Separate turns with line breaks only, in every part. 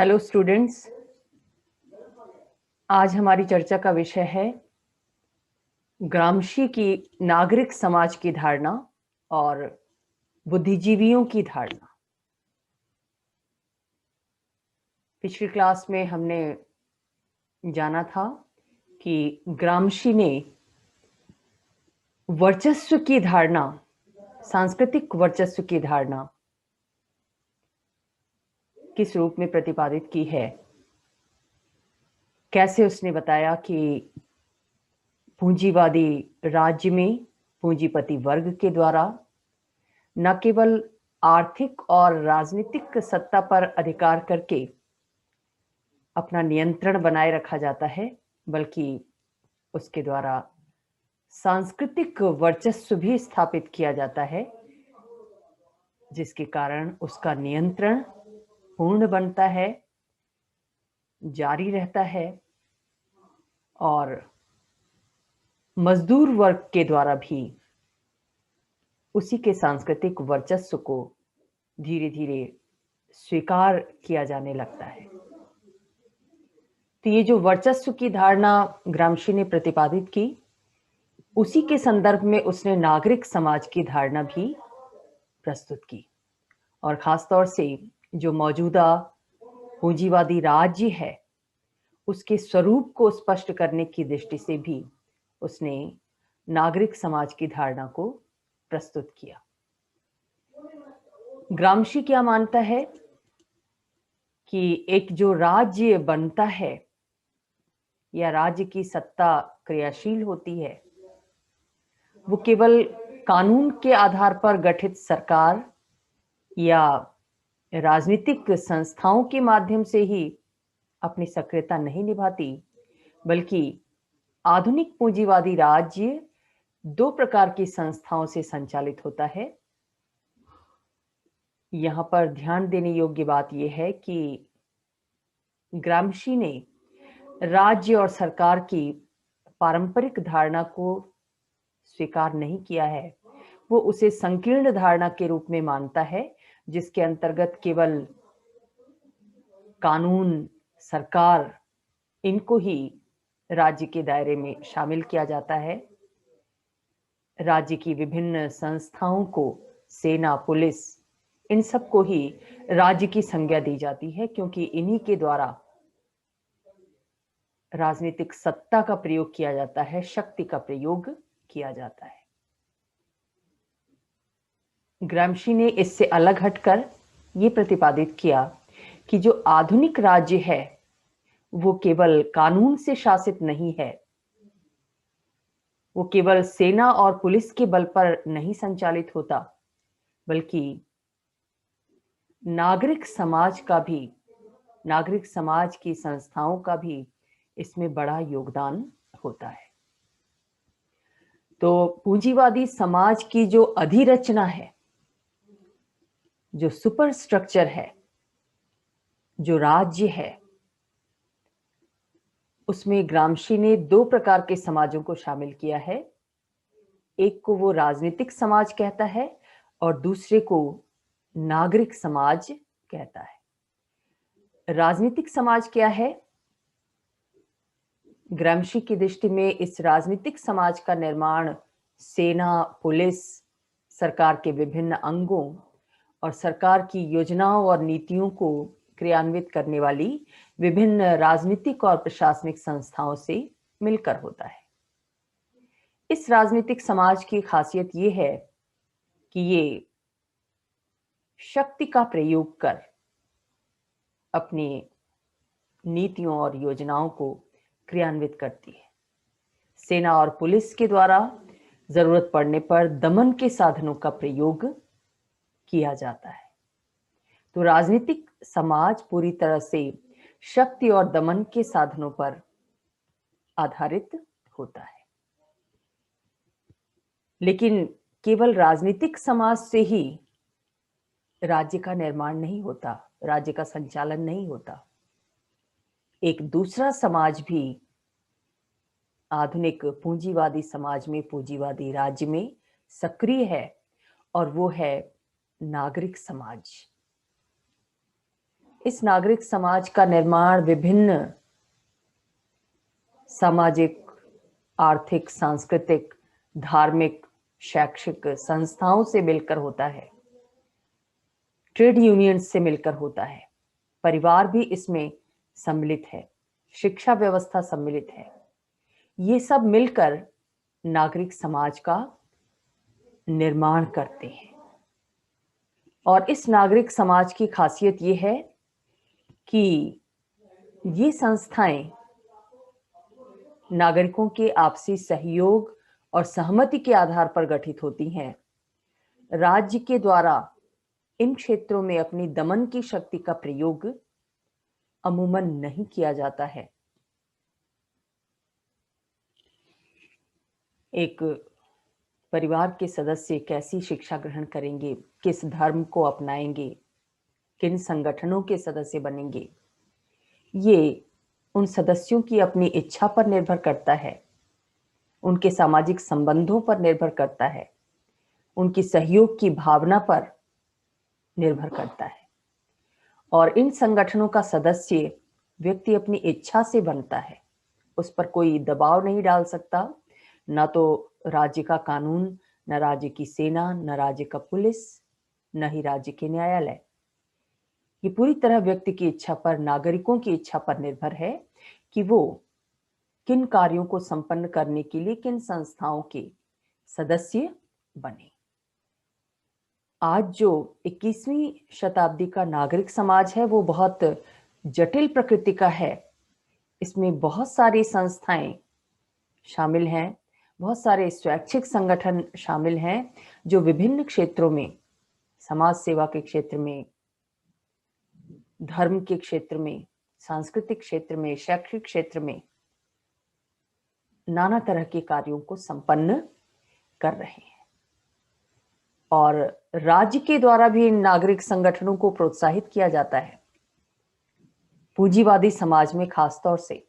Hello students, आज हमारी चर्चा का विषय है ग्रामशी की नागरिक समाज की धारणा और बुद्धिजीवियों की धारणा। पिछली क्लास में हमने जाना था कि ग्रामशी ने वर्चस्व की धारणा, सांस्कृतिक वर्चस्व की धारणा किस रूप में प्रतिपादित की है। कैसे उसने बताया कि पूंजीवादी राज्य में पूंजीपति वर्ग के द्वारा न केवल आर्थिक और राजनीतिक सत्ता पर अधिकार करके अपना नियंत्रण बनाए रखा जाता है, बल्कि उसके द्वारा सांस्कृतिक वर्चस्व भी स्थापित किया जाता है, जिसके कारण उसका नियंत्रण पूर्ण बनता है, जारी रहता है और मजदूर वर्ग के द्वारा भी उसी के सांस्कृतिक वर्चस्व को धीरे धीरे स्वीकार किया जाने लगता है। तो ये जो वर्चस्व की धारणा ग्रामशी ने प्रतिपादित की, उसी के संदर्भ में उसने नागरिक समाज की धारणा भी प्रस्तुत की और खासतौर से जो मौजूदा पूंजीवादी राज्य है उसके स्वरूप को स्पष्ट करने की दृष्टि से भी उसने नागरिक समाज की धारणा को प्रस्तुत किया। ग्रामशी क्या मानता है कि एक जो राज्य बनता है या राज्य की सत्ता क्रियाशील होती है, वो केवल कानून के आधार पर गठित सरकार या राजनीतिक संस्थाओं के माध्यम से ही अपनी सक्रियता नहीं निभाती, बल्कि आधुनिक पूंजीवादी राज्य दो प्रकार की संस्थाओं से संचालित होता है। यहां पर ध्यान देने योग्य बात यह है कि ग्रामशी ने राज्य और सरकार की पारंपरिक धारणा को स्वीकार नहीं किया है। वो उसे संकीर्ण धारणा के रूप में मानता है, जिसके अंतर्गत केवल कानून, सरकार, इनको ही राज्य के दायरे में शामिल किया जाता है। राज्य की विभिन्न संस्थाओं को, सेना, पुलिस, इन सबको ही राज्य की संज्ञा दी जाती है, क्योंकि इन्हीं के द्वारा राजनीतिक सत्ता का प्रयोग किया जाता है, शक्ति का प्रयोग किया जाता है। ग्रामशी ने इससे अलग हटकर ये प्रतिपादित किया कि जो आधुनिक राज्य है वो केवल कानून से शासित नहीं है, वो केवल सेना और पुलिस के बल पर नहीं संचालित होता, बल्कि नागरिक समाज की संस्थाओं का भी इसमें बड़ा योगदान होता है। तो पूंजीवादी समाज की जो अधिरचना है, जो सुपर स्ट्रक्चर है, जो राज्य है, उसमें ग्रामशी ने दो प्रकार के समाजों को शामिल किया है। एक को वो राजनीतिक समाज कहता है और दूसरे को नागरिक समाज कहता है। राजनीतिक समाज क्या है? ग्रामशी की दृष्टि में इस राजनीतिक समाज का निर्माण सेना, पुलिस, सरकार के विभिन्न अंगों और सरकार की योजनाओं और नीतियों को क्रियान्वित करने वाली विभिन्न राजनीतिक और प्रशासनिक संस्थाओं से मिलकर होता है। इस राजनीतिक समाज की खासियत ये है कि ये शक्ति का प्रयोग कर अपनी नीतियों और योजनाओं को क्रियान्वित करती है। सेना और पुलिस के द्वारा जरूरत पड़ने पर दमन के साधनों का प्रयोग किया जाता है। तो राजनीतिक समाज पूरी तरह से शक्ति और दमन के साधनों पर आधारित होता है। लेकिन केवल राजनीतिक समाज से ही राज्य का निर्माण नहीं होता, राज्य का संचालन नहीं होता। एक दूसरा समाज भी आधुनिक पूंजीवादी समाज में, पूंजीवादी राज्य में सक्रिय है, और वो है नागरिक समाज। इस नागरिक समाज का निर्माण विभिन्न सामाजिक, आर्थिक, सांस्कृतिक, धार्मिक, शैक्षिक संस्थाओं से मिलकर होता है, ट्रेड यूनियंस से मिलकर होता है, परिवार भी इसमें सम्मिलित है, शिक्षा व्यवस्था सम्मिलित है। ये सब मिलकर नागरिक समाज का निर्माण करते हैं। और इस नागरिक समाज की खासियत ये है कि ये संस्थाएं नागरिकों के आपसी सहयोग और सहमति के आधार पर गठित होती हैं। राज्य के द्वारा इन क्षेत्रों में अपनी दमन की शक्ति का प्रयोग अमूमन नहीं किया जाता है। एक परिवार के सदस्य कैसी शिक्षा ग्रहण करेंगे, किस धर्म को अपनाएंगे, किन संगठनों के सदस्य बनेंगे, ये उन सदस्यों की अपनी इच्छा पर निर्भर करता है, उनके सामाजिक संबंधों पर निर्भर करता है, उनकी सहयोग की भावना पर निर्भर करता है। और इन संगठनों का सदस्य व्यक्ति अपनी इच्छा से बनता है, उस पर कोई दबाव नहीं डाल सकता, ना तो राज्य का कानून, न राज्य की सेना, न राज्य का पुलिस, न ही राज्य के न्यायालय। ये पूरी तरह व्यक्ति की इच्छा पर, नागरिकों की इच्छा पर निर्भर है कि वो किन कार्यों को संपन्न करने के लिए किन संस्थाओं के सदस्य बने। आज जो 21वीं शताब्दी का नागरिक समाज है वो बहुत जटिल प्रकृति का है। इसमें बहुत सारी संस्थाएं शामिल हैं, बहुत सारे स्वैच्छिक संगठन शामिल हैं जो विभिन्न क्षेत्रों में, समाज सेवा के क्षेत्र में, धर्म के क्षेत्र में, सांस्कृतिक क्षेत्र में, शैक्षिक क्षेत्र में नाना तरह के कार्यों को संपन्न कर रहे हैं। और राज्य के द्वारा भी इन नागरिक संगठनों को प्रोत्साहित किया जाता है। पूंजीवादी समाज में खासतौर से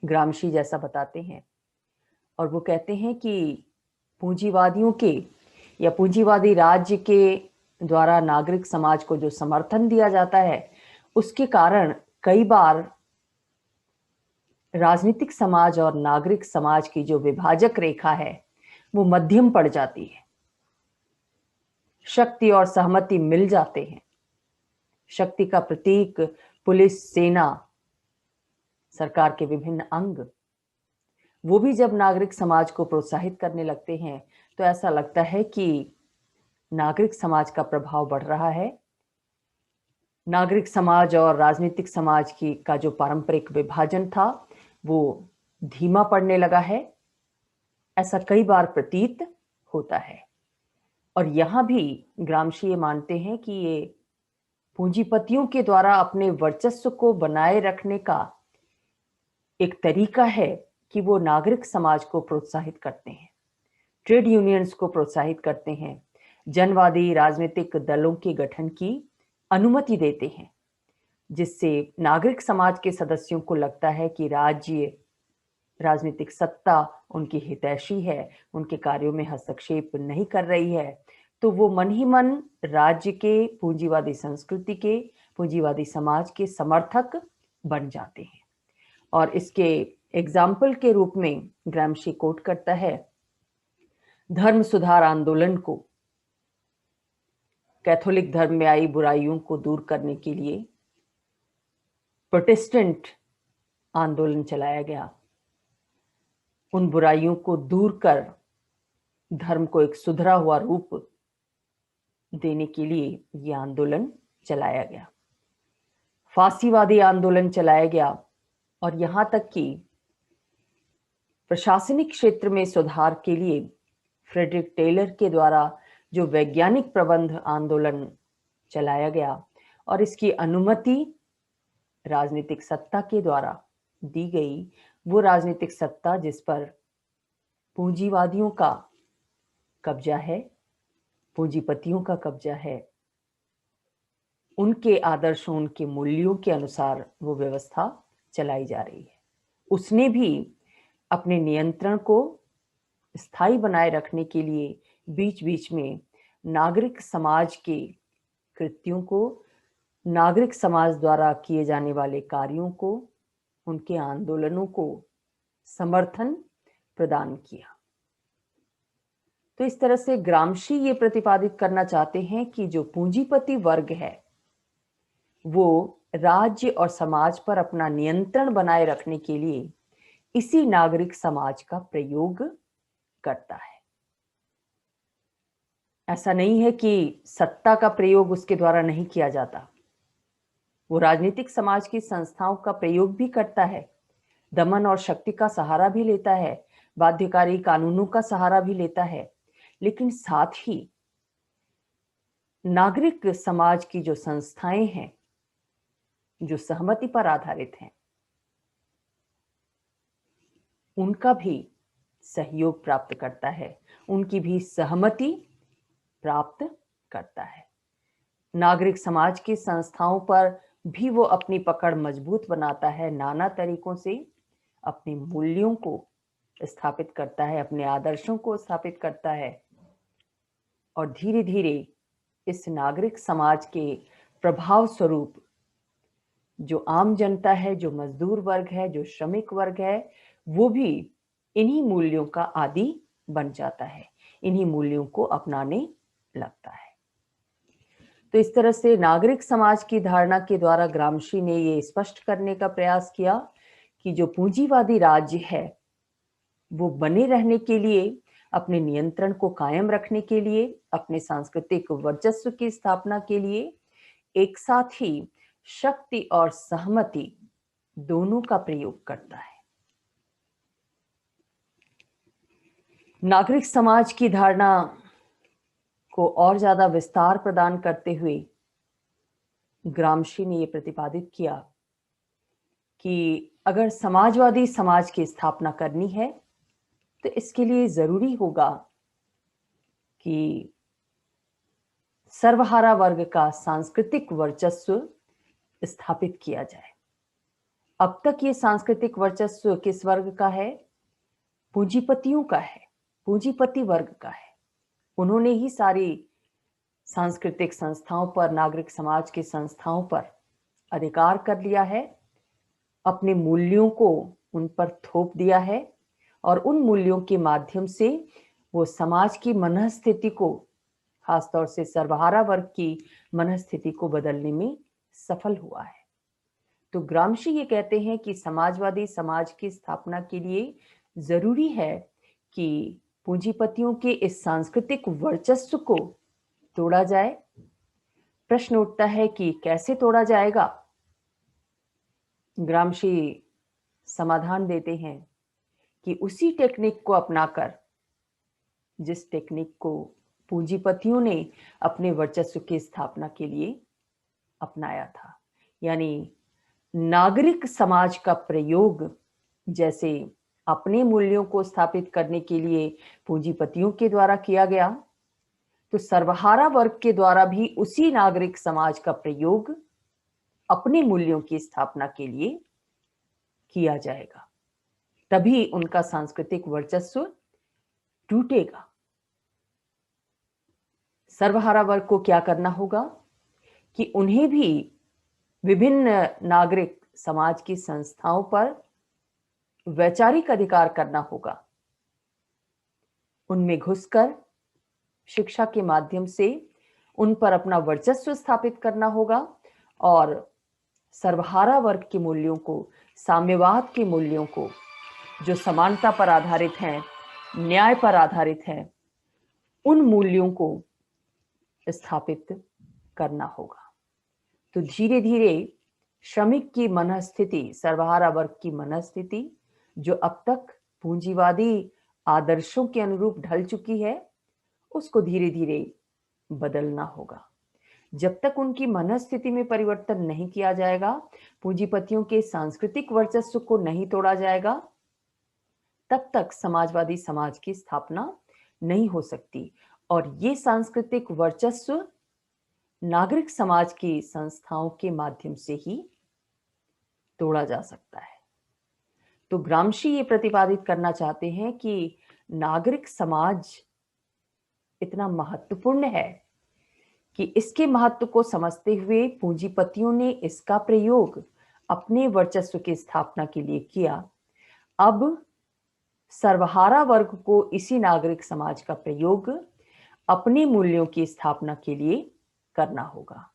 ग्रामशी जैसा बताते हैं, और वो कहते हैं कि पूंजीवादियों के या पूंजीवादी राज्य के द्वारा नागरिक समाज को जो समर्थन दिया जाता है, उसके कारण कई बार राजनीतिक समाज और नागरिक समाज की जो विभाजक रेखा है वो मध्यम पड़ जाती है। शक्ति और सहमति मिल जाते हैं। शक्ति का प्रतीक पुलिस, सेना, सरकार के विभिन्न अंग, वो भी जब नागरिक समाज को प्रोत्साहित करने लगते हैं तो ऐसा लगता है कि नागरिक समाज का प्रभाव बढ़ रहा है। नागरिक समाज और राजनीतिक समाज की का जो पारंपरिक विभाजन था वो धीमा पड़ने लगा है, ऐसा कई बार प्रतीत होता है। और यहां भी ग्रामशी ये मानते हैं कि ये पूंजीपतियों के द्वारा अपने वर्चस्व को बनाए रखने का एक तरीका है कि वो नागरिक समाज को प्रोत्साहित करते हैं, ट्रेड यूनियंस को प्रोत्साहित करते हैं, जनवादी राजनीतिक दलों के गठन की अनुमति देते हैं, जिससे नागरिक समाज के सदस्यों को लगता है कि राज्य राजनीतिक सत्ता उनकी हितैषी है, उनके कार्यों में हस्तक्षेप नहीं कर रही है, तो वो मन ही मन राज्य के पूंजीवादी संस्कृति के, पूंजीवादी समाज के समर्थक बन जाते हैं। और इसके एग्जाम्पल के रूप में ग्रामशी कोट करता है धर्म सुधार आंदोलन को। कैथोलिक धर्म में आई बुराइयों को दूर करने के लिए प्रोटेस्टेंट आंदोलन चलाया गया। उन बुराइयों को दूर कर धर्म को एक सुधरा हुआ रूप देने के लिए यह आंदोलन चलाया गया। फांसीवादी आंदोलन चलाया गया, और यहां तक कि प्रशासनिक क्षेत्र में सुधार के लिए फ्रेडरिक टेलर के द्वारा जो वैज्ञानिक प्रबंध आंदोलन चलाया गया, और इसकी अनुमति राजनीतिक सत्ता के द्वारा दी गई, वो राजनीतिक सत्ता जिस पर पूंजीवादियों का कब्जा है, पूंजीपतियों का कब्जा है, उनके आदर्शों, उनके मूल्यों के अनुसार वो व्यवस्था चलाई जा रही है। उसने भी अपने नियंत्रण को स्थायी बनाए रखने के लिए बीच बीच में नागरिक समाज के कृत्यों को नागरिक समाज द्वारा किए जाने वाले कार्यों को, उनके आंदोलनों को समर्थन प्रदान किया। तो इस तरह से ग्रामशी ये प्रतिपादित करना चाहते हैं कि जो पूंजीपति वर्ग है वो राज्य और समाज पर अपना नियंत्रण बनाए रखने के लिए इसी नागरिक समाज का प्रयोग करता है। ऐसा नहीं है कि सत्ता का प्रयोग उसके द्वारा नहीं किया जाता, वो राजनीतिक समाज की संस्थाओं का प्रयोग भी करता है, दमन और शक्ति का सहारा भी लेता है, बाध्यकारी कानूनों का सहारा भी लेता है, लेकिन साथ ही नागरिक समाज की जो संस्थाएं हैं जो सहमति पर आधारित हैं उनका भी सहयोग प्राप्त करता है, उनकी भी सहमति प्राप्त करता है। नागरिक समाज की संस्थाओं पर भी वो अपनी पकड़ मजबूत बनाता है, नाना तरीकों से अपने मूल्यों को स्थापित करता है, अपने आदर्शों को स्थापित करता है और धीरे धीरे इस नागरिक समाज के प्रभाव स्वरूप जो आम जनता है, जो मजदूर वर्ग है, जो श्रमिक वर्ग है, वो भी इन्हीं मूल्यों का आदी बन जाता है, इन्हीं मूल्यों को अपनाने लगता है। तो इस तरह से नागरिक समाज की धारणा के द्वारा ग्रामशी ने ये स्पष्ट करने का प्रयास किया कि जो पूंजीवादी राज्य है वो बने रहने के लिए, अपने नियंत्रण को कायम रखने के लिए, अपने सांस्कृतिक वर्चस्व की स्थापना के लिए एक साथ ही शक्ति और सहमति दोनों का प्रयोग करता है। नागरिक समाज की धारणा को और ज्यादा विस्तार प्रदान करते हुए ग्रामशी ने यह प्रतिपादित किया कि अगर समाजवादी समाज की स्थापना करनी है तो इसके लिए जरूरी होगा कि सर्वहारा वर्ग का सांस्कृतिक वर्चस्व स्थापित किया जाए। अब तक ये सांस्कृतिक वर्चस्व किस वर्ग का है? पूंजीपतियों का है, पूंजीपति वर्ग का है। उन्होंने ही सारी सांस्कृतिक संस्थाओं पर, नागरिक समाज की संस्थाओं पर अधिकार कर लिया है, अपने मूल्यों को उन पर थोप दिया है और उन मूल्यों के माध्यम से वो समाज की मनःस्थिति को, खासतौर से सर्वहारा वर्ग की मनःस्थिति को बदलने में सफल हुआ है। तो ग्रामशी ये कहते हैं कि समाजवादी समाज की स्थापना के लिए जरूरी है कि पूंजीपतियों के इस सांस्कृतिक वर्चस्व को तोड़ा जाए। प्रश्न उठता है कि कैसे तोड़ा जाएगा? ग्रामशी समाधान देते हैं कि उसी टेक्निक को अपनाकर जिस टेक्निक को पूंजीपतियों ने अपने वर्चस्व की स्थापना के लिए अपनाया था, यानी नागरिक समाज का प्रयोग जैसे अपने मूल्यों को स्थापित करने के लिए पूंजीपतियों के द्वारा किया गया, तो सर्वहारा वर्ग के द्वारा भी उसी नागरिक समाज का प्रयोग अपने मूल्यों की स्थापना के लिए किया जाएगा। तभी उनका सांस्कृतिक वर्चस्व टूटेगा। सर्वहारा वर्ग को क्या करना होगा कि उन्हें भी विभिन्न नागरिक समाज की संस्थाओं पर वैचारिक अधिकार करना होगा, उनमें घुसकर शिक्षा के माध्यम से उन पर अपना वर्चस्व स्थापित करना होगा और सर्वहारा वर्ग के मूल्यों को, साम्यवाद के मूल्यों को, जो समानता पर आधारित हैं, न्याय पर आधारित हैं, उन मूल्यों को स्थापित करना होगा। तो धीरे धीरे श्रमिक की मनःस्थिति, सर्वहारा वर्ग की मनःस्थिति जो अब तक पूंजीवादी आदर्शों के अनुरूप ढल चुकी है, उसको धीरे धीरे बदलना होगा। जब तक उनकी मनःस्थिति में परिवर्तन नहीं किया जाएगा, पूंजीपतियों के सांस्कृतिक वर्चस्व को नहीं तोड़ा जाएगा, तब तक समाजवादी समाज की स्थापना नहीं हो सकती। और ये सांस्कृतिक वर्चस्व नागरिक समाज की संस्थाओं के माध्यम से ही तोड़ा जा सकता है। तो ग्रामशी ये प्रतिपादित करना चाहते हैं कि नागरिक समाज इतना महत्वपूर्ण है कि इसके महत्व को समझते हुए पूंजीपतियों ने इसका प्रयोग अपने वर्चस्व की स्थापना के लिए किया। अब सर्वहारा वर्ग को इसी नागरिक समाज का प्रयोग अपने मूल्यों की स्थापना के लिए करना होगा।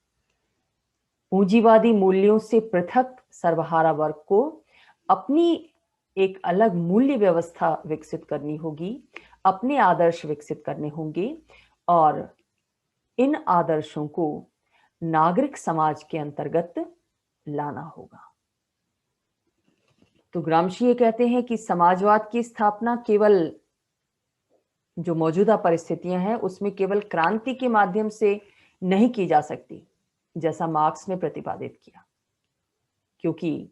पूंजीवादी मूल्यों से पृथक सर्वहारा वर्ग को अपनी एक अलग मूल्य व्यवस्था विकसित करनी होगी, अपने आदर्श विकसित करने होंगे और इन आदर्शों को नागरिक समाज के अंतर्गत लाना होगा। तो ग्रामशी ये कहते हैं कि समाजवाद की स्थापना केवल जो मौजूदा परिस्थितियां हैं उसमें केवल क्रांति के माध्यम से नहीं की जा सकती, जैसा मार्क्स ने प्रतिपादित किया, क्योंकि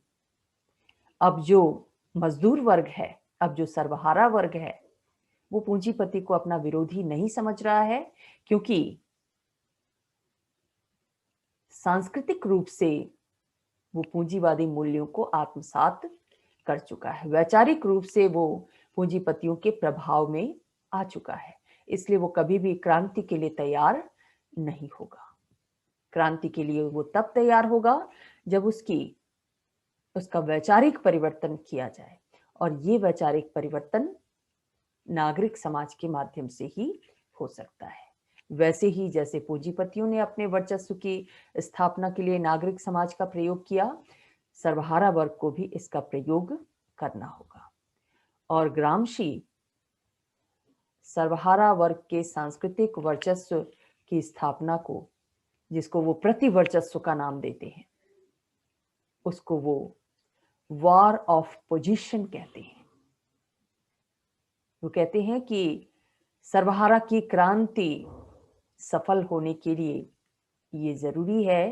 अब जो मजदूर वर्ग है, अब जो सर्वहारा वर्ग है, वो पूंजीपति को अपना विरोधी नहीं समझ रहा है, क्योंकि सांस्कृतिक रूप से वो पूंजीवादी मूल्यों को आत्मसात कर चुका है, वैचारिक रूप से वो पूंजीपतियों के प्रभाव में आ चुका है। इसलिए वो कभी भी क्रांति के लिए तैयार नहीं होगा। क्रांति के लिए वो तब तैयार होगा जब उसका वैचारिक परिवर्तन किया जाए, और ये वैचारिक परिवर्तन नागरिक समाज के माध्यम से ही हो सकता है। वैसे ही जैसे पूंजीपतियों ने अपने वर्चस्व की स्थापना के लिए नागरिक समाज का प्रयोग किया, सर्वहारा वर्ग को भी इसका प्रयोग करना होगा। और ग्रामशी सर्वहारा वर्ग के सांस्कृतिक वर्चस्व की स्थापना को, जिसको वो प्रतिवर्चस्व का नाम देते हैं, उसको वो वॉर ऑफ पोजीशन कहते हैं। वो कहते हैं कि सर्वहारा की क्रांति सफल होने के लिए ये जरूरी है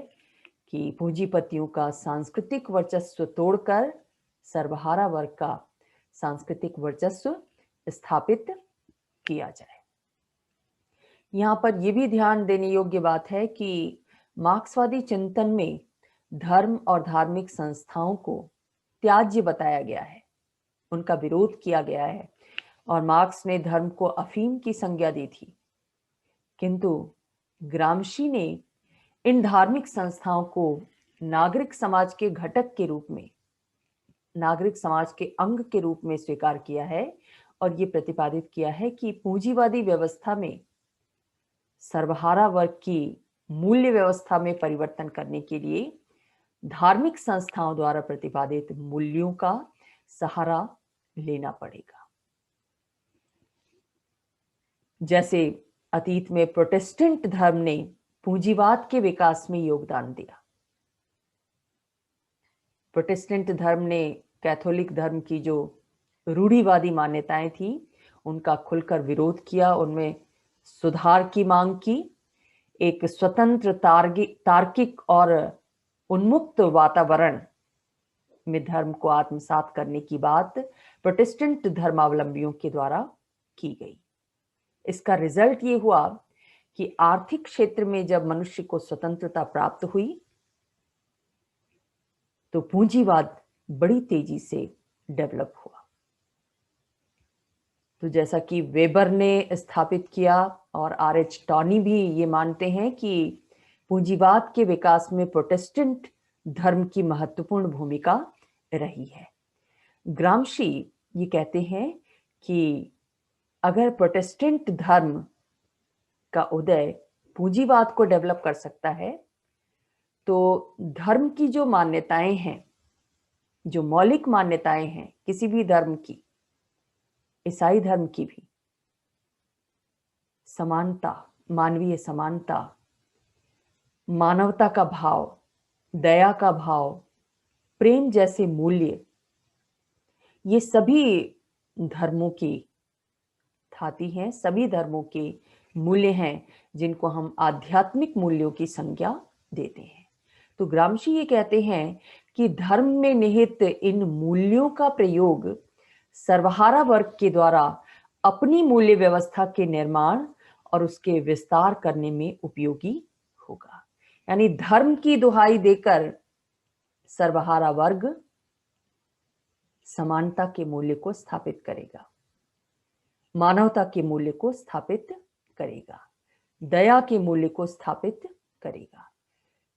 कि पूंजीपतियों का सांस्कृतिक वर्चस्व तोड़कर सर्वहारा वर्ग का सांस्कृतिक वर्चस्व स्थापित किया जाए। यहाँ पर यह भी ध्यान देने योग्य बात है कि मार्क्सवादी चिंतन में धर्म और धार्मिक संस्थाओं को त्याज्य बताया गया है, उनका विरोध किया गया है, और मार्क्स ने धर्म को अफीम की संज्ञा दी थी। किंतु ग्रामशी ने इन धार्मिक संस्थाओं को नागरिक समाज के घटक के रूप में, नागरिक समाज के अंग के रूप में स्वीकार किया है, और ये प्रतिपादित किया है कि पूंजीवादी व्यवस्था में सर्वहारा वर्ग की मूल्य व्यवस्था में परिवर्तन करने के लिए धार्मिक संस्थाओं द्वारा प्रतिपादित मूल्यों का सहारा लेना पड़ेगा। जैसे अतीत में प्रोटेस्टेंट धर्म ने पूंजीवाद के विकास में योगदान दिया। प्रोटेस्टेंट धर्म ने कैथोलिक धर्म की जो रूढ़िवादी मान्यताएं थी उनका खुलकर विरोध किया, उनमें सुधार की मांग की। एक स्वतंत्र तार्किक और उन्मुक्त वातावरण में धर्म को आत्मसात करने की बात प्रोटेस्टेंट धर्मावलंबियों के द्वारा की गई। इसका रिजल्ट ये हुआ कि आर्थिक क्षेत्र में जब मनुष्य को स्वतंत्रता प्राप्त हुई तो पूंजीवाद बड़ी तेजी से डेवलप हुआ। तो जैसा कि वेबर ने स्थापित किया और आर.एच. टॉनी भी ये मानते हैं कि पूंजीवाद के विकास में प्रोटेस्टेंट धर्म की महत्वपूर्ण भूमिका रही है। ग्रामशी ये कहते हैं कि अगर प्रोटेस्टेंट धर्म का उदय पूंजीवाद को डेवलप कर सकता है, तो धर्म की जो मान्यताएं हैं, जो मौलिक मान्यताएं हैं किसी भी धर्म की, ईसाई धर्म की भी, समानता, मानवीय समानता, मानवता का भाव, दया का भाव, प्रेम जैसे मूल्य, ये सभी धर्मों की थाती हैं, सभी धर्मों के मूल्य हैं जिनको हम आध्यात्मिक मूल्यों की संज्ञा देते हैं। तो ग्रामशी ये कहते हैं कि धर्म में निहित इन मूल्यों का प्रयोग सर्वहारा वर्ग के द्वारा अपनी मूल्य व्यवस्था के निर्माण और उसके विस्तार करने में उपयोगी होगा। यानी धर्म की दुहाई देकर सर्वहारा वर्ग समानता के मूल्य को स्थापित करेगा, मानवता के मूल्य को स्थापित करेगा। दया के मूल्य को स्थापित करेगा।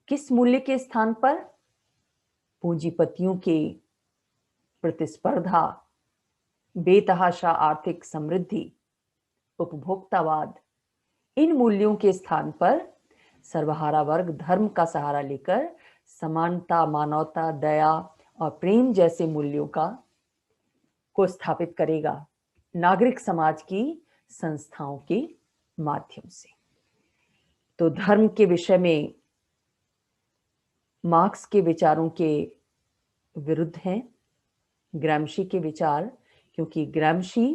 किस मूल्य के स्थान पर? पूंजीपतियों के प्रतिस्पर्धा, बेतहाशा आर्थिक समृद्धि, उपभोक्तावाद, इन मूल्यों के स्थान पर सर्वहारा वर्ग धर्म का सहारा लेकर समानता, मानवता, दया और प्रेम जैसे मूल्यों को स्थापित करेगा नागरिक समाज की संस्थाओं के माध्यम से। तो धर्म के विषय में मार्क्स के विचारों के विरुद्ध हैं ग्रामशी के विचार, क्योंकि ग्रामशी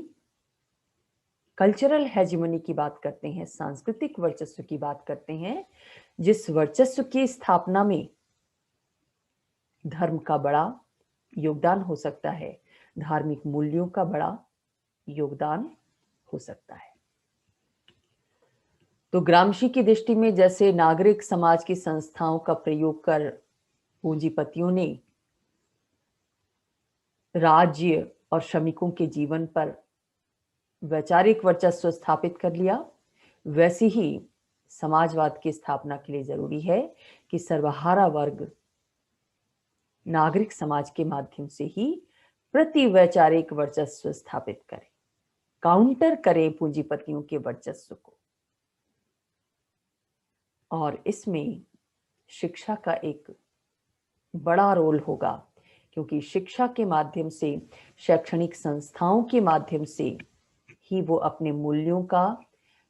कल्चरल हेजिमनी की बात करते हैं, सांस्कृतिक वर्चस्व की बात करते हैं, जिस वर्चस्व की स्थापना में धर्म का बड़ा योगदान हो सकता है, धार्मिक मूल्यों का बड़ा योगदान हो सकता है। तो ग्रामशी की दृष्टि में जैसे नागरिक समाज की संस्थाओं का प्रयोग कर पूंजीपतियों ने राज्य और श्रमिकों के जीवन पर वैचारिक वर्चस्व स्थापित कर लिया, वैसे ही समाजवाद की स्थापना के लिए जरूरी है कि सर्वहारा वर्ग नागरिक समाज के माध्यम से ही प्रति वैचारिक वर्चस्व स्थापित करे, काउंटर करे पूंजीपतियों के वर्चस्व को। और इसमें शिक्षा का एक बड़ा रोल होगा, क्योंकि शिक्षा के माध्यम से, शैक्षणिक संस्थाओं के माध्यम से ही वो अपने मूल्यों का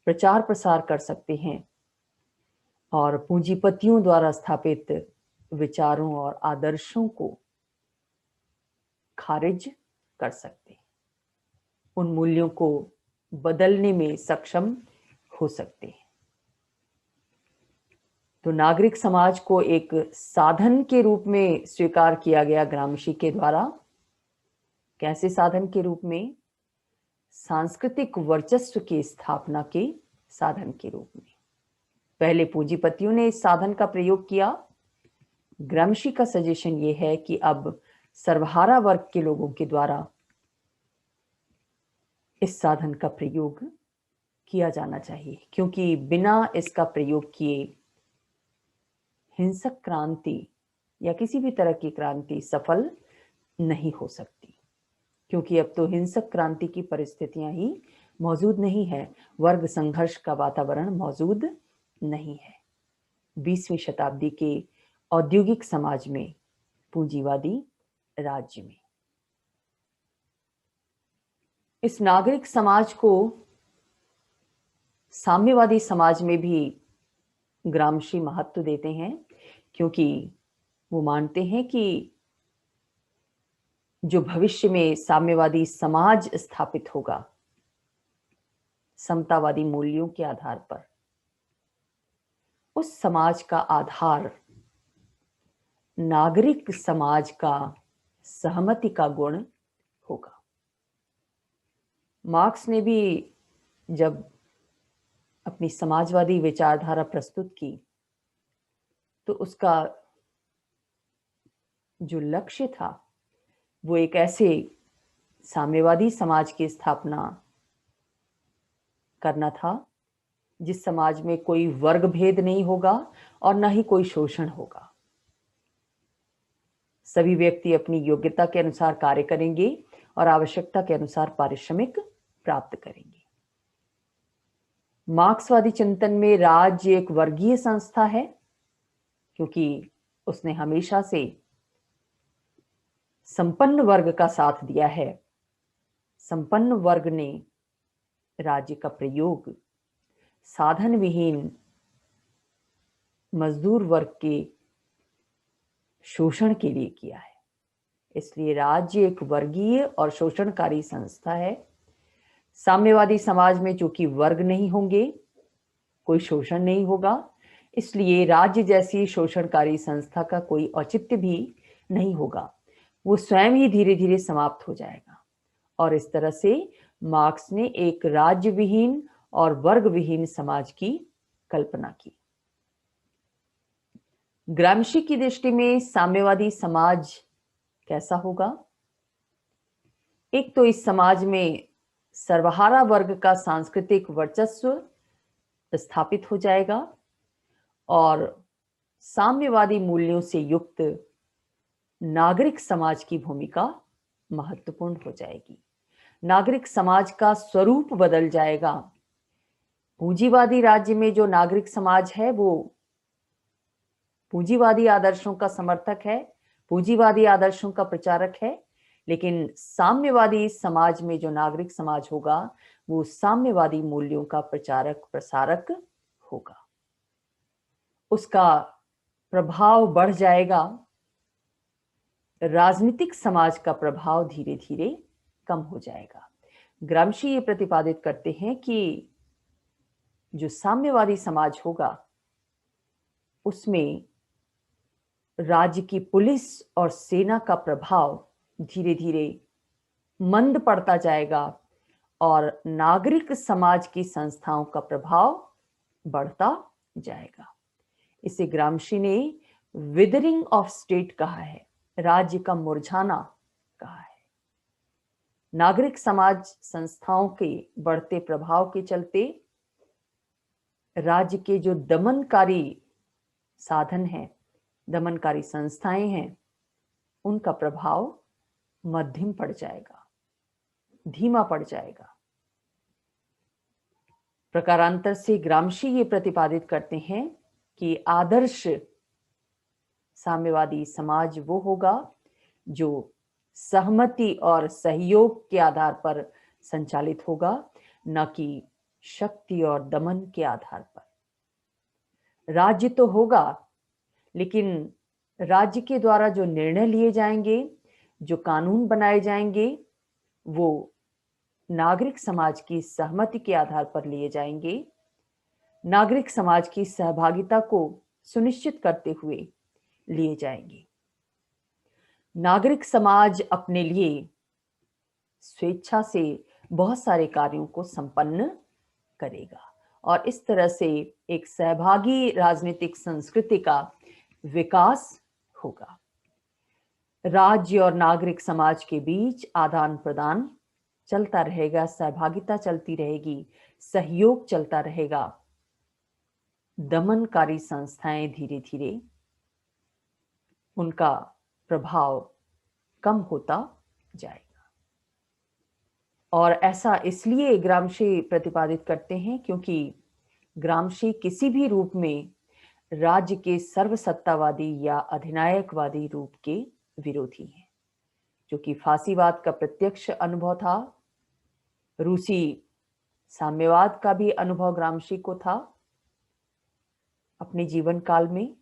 प्रचार प्रसार कर सकते हैं और पूंजीपतियों द्वारा स्थापित विचारों और आदर्शों को खारिज कर सकते हैं, उन मूल्यों को बदलने में सक्षम हो सकते हैं। तो नागरिक समाज को एक साधन के रूप में स्वीकार किया गया ग्रामशी के द्वारा। कैसे साधन के रूप में? सांस्कृतिक वर्चस्व की स्थापना के साधन के रूप में। पहले पूंजीपतियों ने इस साधन का प्रयोग किया। ग्रामशी का सजेशन ये है कि अब सर्वहारा वर्ग के लोगों के द्वारा इस साधन का प्रयोग किया जाना चाहिए, क्योंकि बिना इसका प्रयोग किए हिंसक क्रांति या किसी भी तरह की क्रांति सफल नहीं हो सकती, क्योंकि अब तो हिंसक क्रांति की परिस्थितियां ही मौजूद नहीं है, वर्ग संघर्ष का वातावरण मौजूद नहीं है 20वीं शताब्दी के औद्योगिक समाज में, पूंजीवादी राज्य में। इस नागरिक समाज को साम्यवादी समाज में भी ग्रामशी महत्व देते हैं, क्योंकि वो मानते हैं कि जो भविष्य में साम्यवादी समाज स्थापित होगा समतावादी मूल्यों के आधार पर, उस समाज का आधार नागरिक समाज का सहमति का गुण होगा। मार्क्स ने भी जब अपनी समाजवादी विचारधारा प्रस्तुत की तो उसका जो लक्ष्य था वो एक ऐसे साम्यवादी समाज की स्थापना करना था जिस समाज में कोई वर्ग भेद नहीं होगा और न ही कोई शोषण होगा। सभी व्यक्ति अपनी योग्यता के अनुसार कार्य करेंगे और आवश्यकता के अनुसार पारिश्रमिक प्राप्त करेंगे। मार्क्सवादी चिंतन में राज्य एक वर्गीय संस्था है, क्योंकि उसने हमेशा से संपन्न वर्ग का साथ दिया है। संपन्न वर्ग ने राज्य का प्रयोग साधन विहीन मजदूर वर्ग के शोषण के लिए किया है। इसलिए राज्य एक वर्गीय और शोषणकारी संस्था है। साम्यवादी समाज में चूंकि वर्ग नहीं होंगे, कोई शोषण नहीं होगा, इसलिए राज्य जैसी शोषणकारी संस्था का कोई औचित्य भी नहीं होगा, वो स्वयं ही धीरे धीरे समाप्त हो जाएगा। और इस तरह से मार्क्स ने एक राज्य विहीन और वर्ग विहीन समाज की कल्पना की। ग्रामशी की दृष्टि में साम्यवादी समाज कैसा होगा? एक तो इस समाज में सर्वहारा वर्ग का सांस्कृतिक वर्चस्व स्थापित हो जाएगा और साम्यवादी मूल्यों से युक्त नागरिक समाज की भूमिका महत्वपूर्ण हो जाएगी। नागरिक समाज का स्वरूप बदल जाएगा। पूंजीवादी राज्य में जो नागरिक समाज है वो पूंजीवादी आदर्शों का समर्थक है, पूंजीवादी आदर्शों का प्रचारक है, लेकिन साम्यवादी समाज में जो नागरिक समाज होगा वो साम्यवादी मूल्यों का प्रचारक प्रसारक होगा। उसका प्रभाव बढ़ जाएगा। राजनीतिक समाज का प्रभाव धीरे धीरे कम हो जाएगा। ग्रामशी ये प्रतिपादित करते हैं कि जो साम्यवादी समाज होगा उसमें राज्य की पुलिस और सेना का प्रभाव धीरे धीरे मंद पड़ता जाएगा और नागरिक समाज की संस्थाओं का प्रभाव बढ़ता जाएगा। इसे ग्रामशी ने विदरिंग ऑफ स्टेट कहा है, राज्य का मुरझाना कहा है। नागरिक समाज संस्थाओं के बढ़ते प्रभाव के चलते राज्य के जो दमनकारी साधन हैं, दमनकारी संस्थाएं हैं, उनका प्रभाव मध्यम पड़ जाएगा, धीमा पड़ जाएगा। प्रकारांतर से ग्रामशी ये प्रतिपादित करते हैं कि आदर्श साम्यवादी समाज वो होगा जो सहमति और सहयोग के आधार पर संचालित होगा, न कि शक्ति और दमन के आधार पर। राज्य तो होगा, लेकिन राज्य के द्वारा जो निर्णय लिए जाएंगे, जो कानून बनाए जाएंगे, वो नागरिक समाज की सहमति के आधार पर लिए जाएंगे, नागरिक समाज की सहभागिता को सुनिश्चित करते हुए लिए जाएंगे। नागरिक समाज अपने लिए स्वेच्छा से बहुत सारे कार्यों को संपन्न करेगा और इस तरह से एक सहभागी राजनीतिक संस्कृति का विकास होगा। राज्य और नागरिक समाज के बीच आदान प्रदान चलता रहेगा, सहभागिता चलती रहेगी, सहयोग चलता रहेगा। दमनकारी संस्थाएं धीरे धीरे उनका प्रभाव कम होता जाएगा। और ऐसा इसलिए ग्रामशी प्रतिपादित करते हैं क्योंकि ग्रामशी किसी भी रूप में राज्य के सर्वसत्तावादी या अधिनायकवादी रूप के विरोधी हैं, जो कि फांसीवाद का प्रत्यक्ष अनुभव था। रूसी साम्यवाद का भी अनुभव ग्रामशी को था अपने जीवन काल में।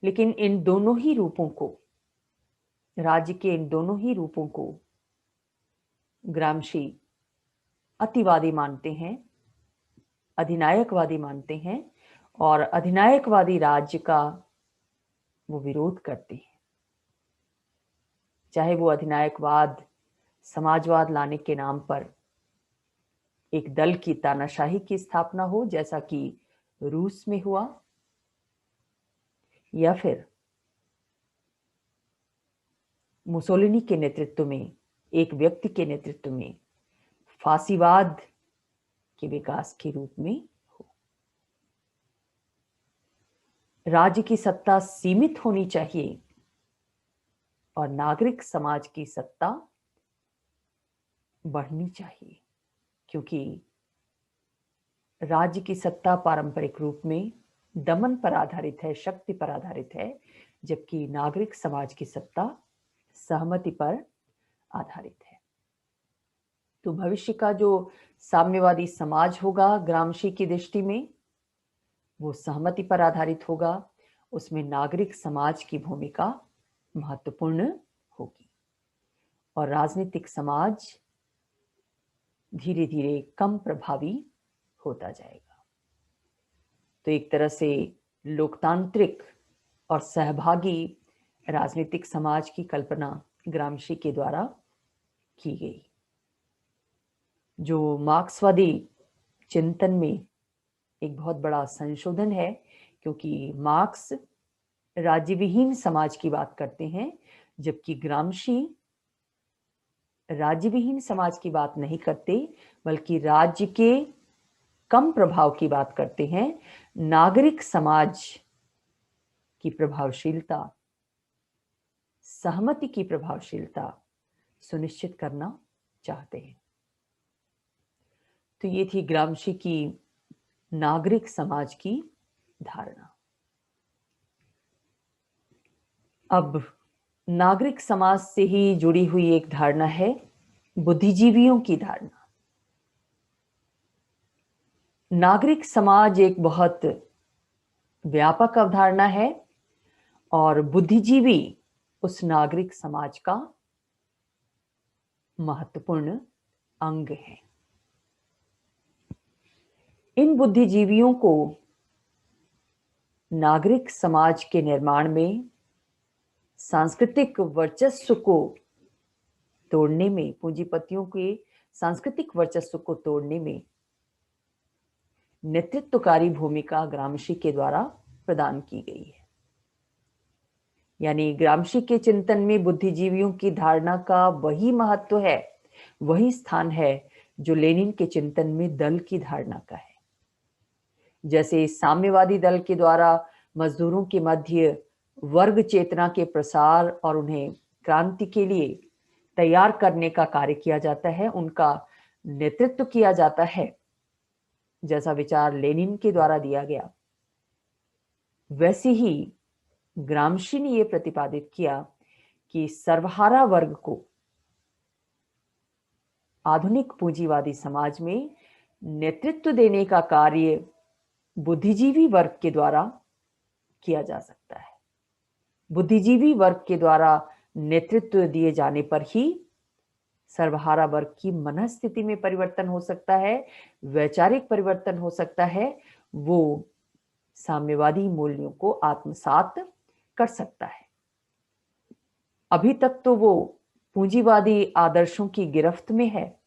लेकिन इन दोनों ही रूपों को, राज्य के इन दोनों ही रूपों को ग्रामशी अतिवादी मानते हैं, अधिनायकवादी मानते हैं और अधिनायकवादी राज्य का वो विरोध करते हैं। चाहे वो अधिनायकवाद समाजवाद लाने के नाम पर एक दल की तानाशाही की स्थापना हो, जैसा कि रूस में हुआ, या फिर मुसोलिनी के नेतृत्व में, एक व्यक्ति के नेतृत्व में फांसीवाद के विकास के रूप में हो। राज्य की सत्ता सीमित होनी चाहिए और नागरिक समाज की सत्ता बढ़नी चाहिए, क्योंकि राज्य की सत्ता पारंपरिक रूप में दमन पर आधारित है, शक्ति पर आधारित है, जबकि नागरिक समाज की सत्ता सहमति पर आधारित है। तो भविष्य का जो साम्यवादी समाज होगा ग्रामशी की दृष्टि में, वो सहमति पर आधारित होगा। उसमें नागरिक समाज की भूमिका महत्वपूर्ण होगी और राजनीतिक समाज धीरे धीरे कम प्रभावी होता जाएगा। तो एक तरह से लोकतांत्रिक और सहभागी राजनीतिक समाज की कल्पना ग्रामशी के द्वारा की गई, जो मार्क्सवादी चिंतन में एक बहुत बड़ा संशोधन है, क्योंकि मार्क्स राज्यविहीन समाज की बात करते हैं, जबकि ग्रामशी राज्यविहीन समाज की बात नहीं करते, बल्कि राज्य के कम प्रभाव की बात करते हैं, नागरिक समाज की प्रभावशीलता, सहमति की प्रभावशीलता सुनिश्चित करना चाहते हैं। तो ये थी ग्रामशी की नागरिक समाज की धारणा। अब नागरिक समाज से ही जुड़ी हुई एक धारणा है बुद्धिजीवियों की धारणा। नागरिक समाज एक बहुत व्यापक अवधारणा है और बुद्धिजीवी उस नागरिक समाज का महत्वपूर्ण अंग है। इन बुद्धिजीवियों को नागरिक समाज के निर्माण में सांस्कृतिक वर्चस्व को तोड़ने में, पूंजीपतियों के सांस्कृतिक वर्चस्व को तोड़ने में नेतृत्वकारी भूमिका ग्रामशी के द्वारा प्रदान की गई है। यानी ग्रामशी के चिंतन में बुद्धिजीवियों की धारणा का वही महत्व है, वही स्थान है जो लेनिन के चिंतन में दल की धारणा का है। जैसे साम्यवादी दल के द्वारा मजदूरों के मध्य वर्ग चेतना के प्रसार और उन्हें क्रांति के लिए तैयार करने का कार्य किया जाता है, उनका नेतृत्व किया जाता है, जैसा विचार लेनिन के द्वारा दिया गया, वैसे ही ग्रामशी ने यह प्रतिपादित किया कि सर्वहारा वर्ग को आधुनिक पूंजीवादी समाज में नेतृत्व देने का कार्य बुद्धिजीवी वर्ग के द्वारा किया जा सकता है। बुद्धिजीवी वर्ग के द्वारा नेतृत्व दिए जाने पर ही सर्वहारा वर्ग की मनस्थिति में परिवर्तन हो सकता है, वैचारिक परिवर्तन हो सकता है, वो साम्यवादी मूल्यों को आत्मसात कर सकता है। अभी तक तो वो पूंजीवादी आदर्शों की गिरफ्त में है।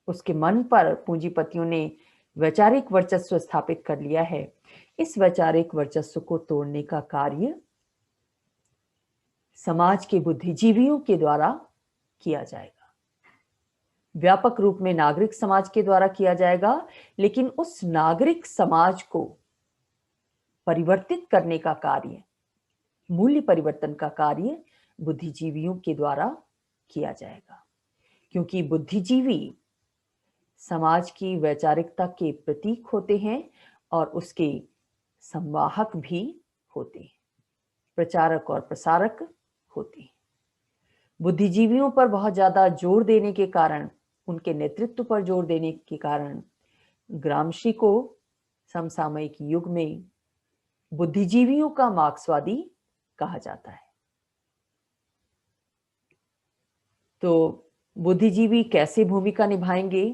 उसके मन पर पूंजीपतियों ने वैचारिक वर्चस्व स्थापित कर लिया है। इस वैचारिक वर्चस्व को तोड़ने का कार्य समाज के बुद्धिजीवियों के द्वारा किया जाएगा। व्यापक रूप में नागरिक समाज के द्वारा किया जाएगा, लेकिन उस नागरिक समाज को परिवर्तित करने का कार्य, मूल्य परिवर्तन का कार्य बुद्धिजीवियों के द्वारा किया जाएगा, क्योंकि बुद्धिजीवी समाज की वैचारिकता के प्रतीक होते हैं और उसके संवाहक भी होते हैं, प्रचारक और प्रसारक होते हैं। बुद्धिजीवियों पर बहुत ज्यादा जोर देने के कारण, उनके नेतृत्व पर जोर देने के कारण ग्रामशी को समसामयिक युग में बुद्धिजीवियों का मार्क्सवादी कहा जाता है। तो बुद्धिजीवी कैसे भूमिका निभाएंगे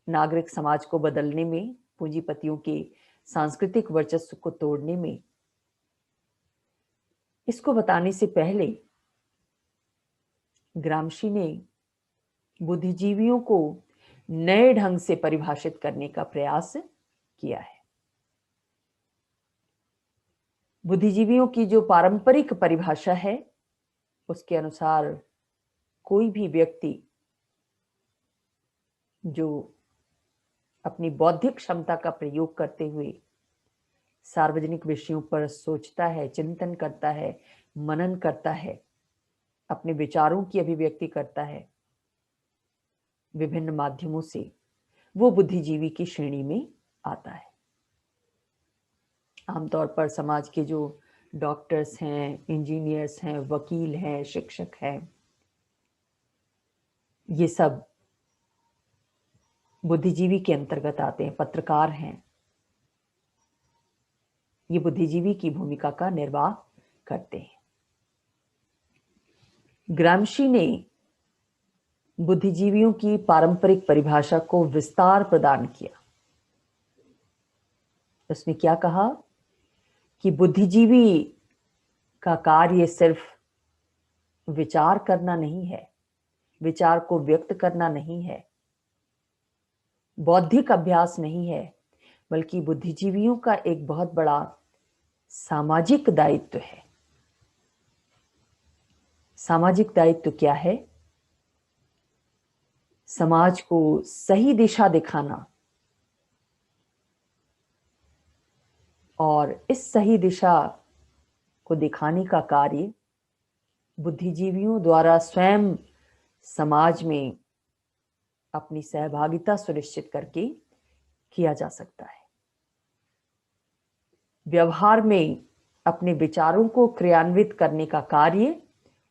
नागरिक समाज को बदलने में, पूंजीपतियों के सांस्कृतिक वर्चस्व को तोड़ने में, इसको बताने से पहले ग्रामशी ने बुद्धिजीवियों को नए ढंग से परिभाषित करने का प्रयास किया है। बुद्धिजीवियों की जो पारंपरिक परिभाषा है, उसके अनुसार कोई भी व्यक्ति जो अपनी बौद्धिक क्षमता का प्रयोग करते हुए सार्वजनिक विषयों पर सोचता है, चिंतन करता है, मनन करता है, अपने विचारों की अभिव्यक्ति करता है विभिन्न माध्यमों से, वो बुद्धिजीवी की श्रेणी में आता है। आमतौर पर समाज के जो डॉक्टर्स हैं, इंजीनियर्स हैं, वकील हैं, शिक्षक हैं, ये सब बुद्धिजीवी के अंतर्गत आते हैं। पत्रकार हैं, ये बुद्धिजीवी की भूमिका का निर्वाह करते हैं। ग्रामशी ने बुद्धिजीवियों की पारंपरिक परिभाषा को विस्तार प्रदान किया। उसने क्या कहा कि बुद्धिजीवी का कार्य सिर्फ विचार करना नहीं है, विचार को व्यक्त करना नहीं है, बौद्धिक अभ्यास नहीं है, बल्कि बुद्धिजीवियों का एक बहुत बड़ा सामाजिक दायित्व है। सामाजिक दायित्व क्या है? समाज को सही दिशा दिखाना, और इस सही दिशा को दिखाने का कार्य बुद्धिजीवियों द्वारा स्वयं समाज में अपनी सहभागिता सुनिश्चित करके किया जा सकता है। व्यवहार में अपने विचारों को क्रियान्वित करने का कार्य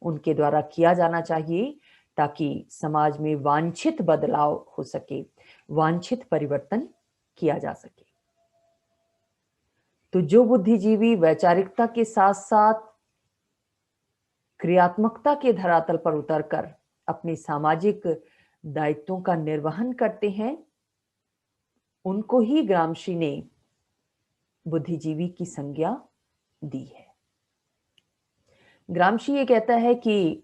उनके द्वारा किया जाना चाहिए ताकि समाज में वांछित बदलाव हो सके, वांछित परिवर्तन किया जा सके। तो जो बुद्धिजीवी वैचारिकता के साथ साथ क्रियात्मकता के धरातल पर उतरकर अपने सामाजिक दायित्वों का निर्वहन करते हैं, उनको ही ग्रामशी ने बुद्धिजीवी की संज्ञा दी है। ग्रामशी ये कहता है कि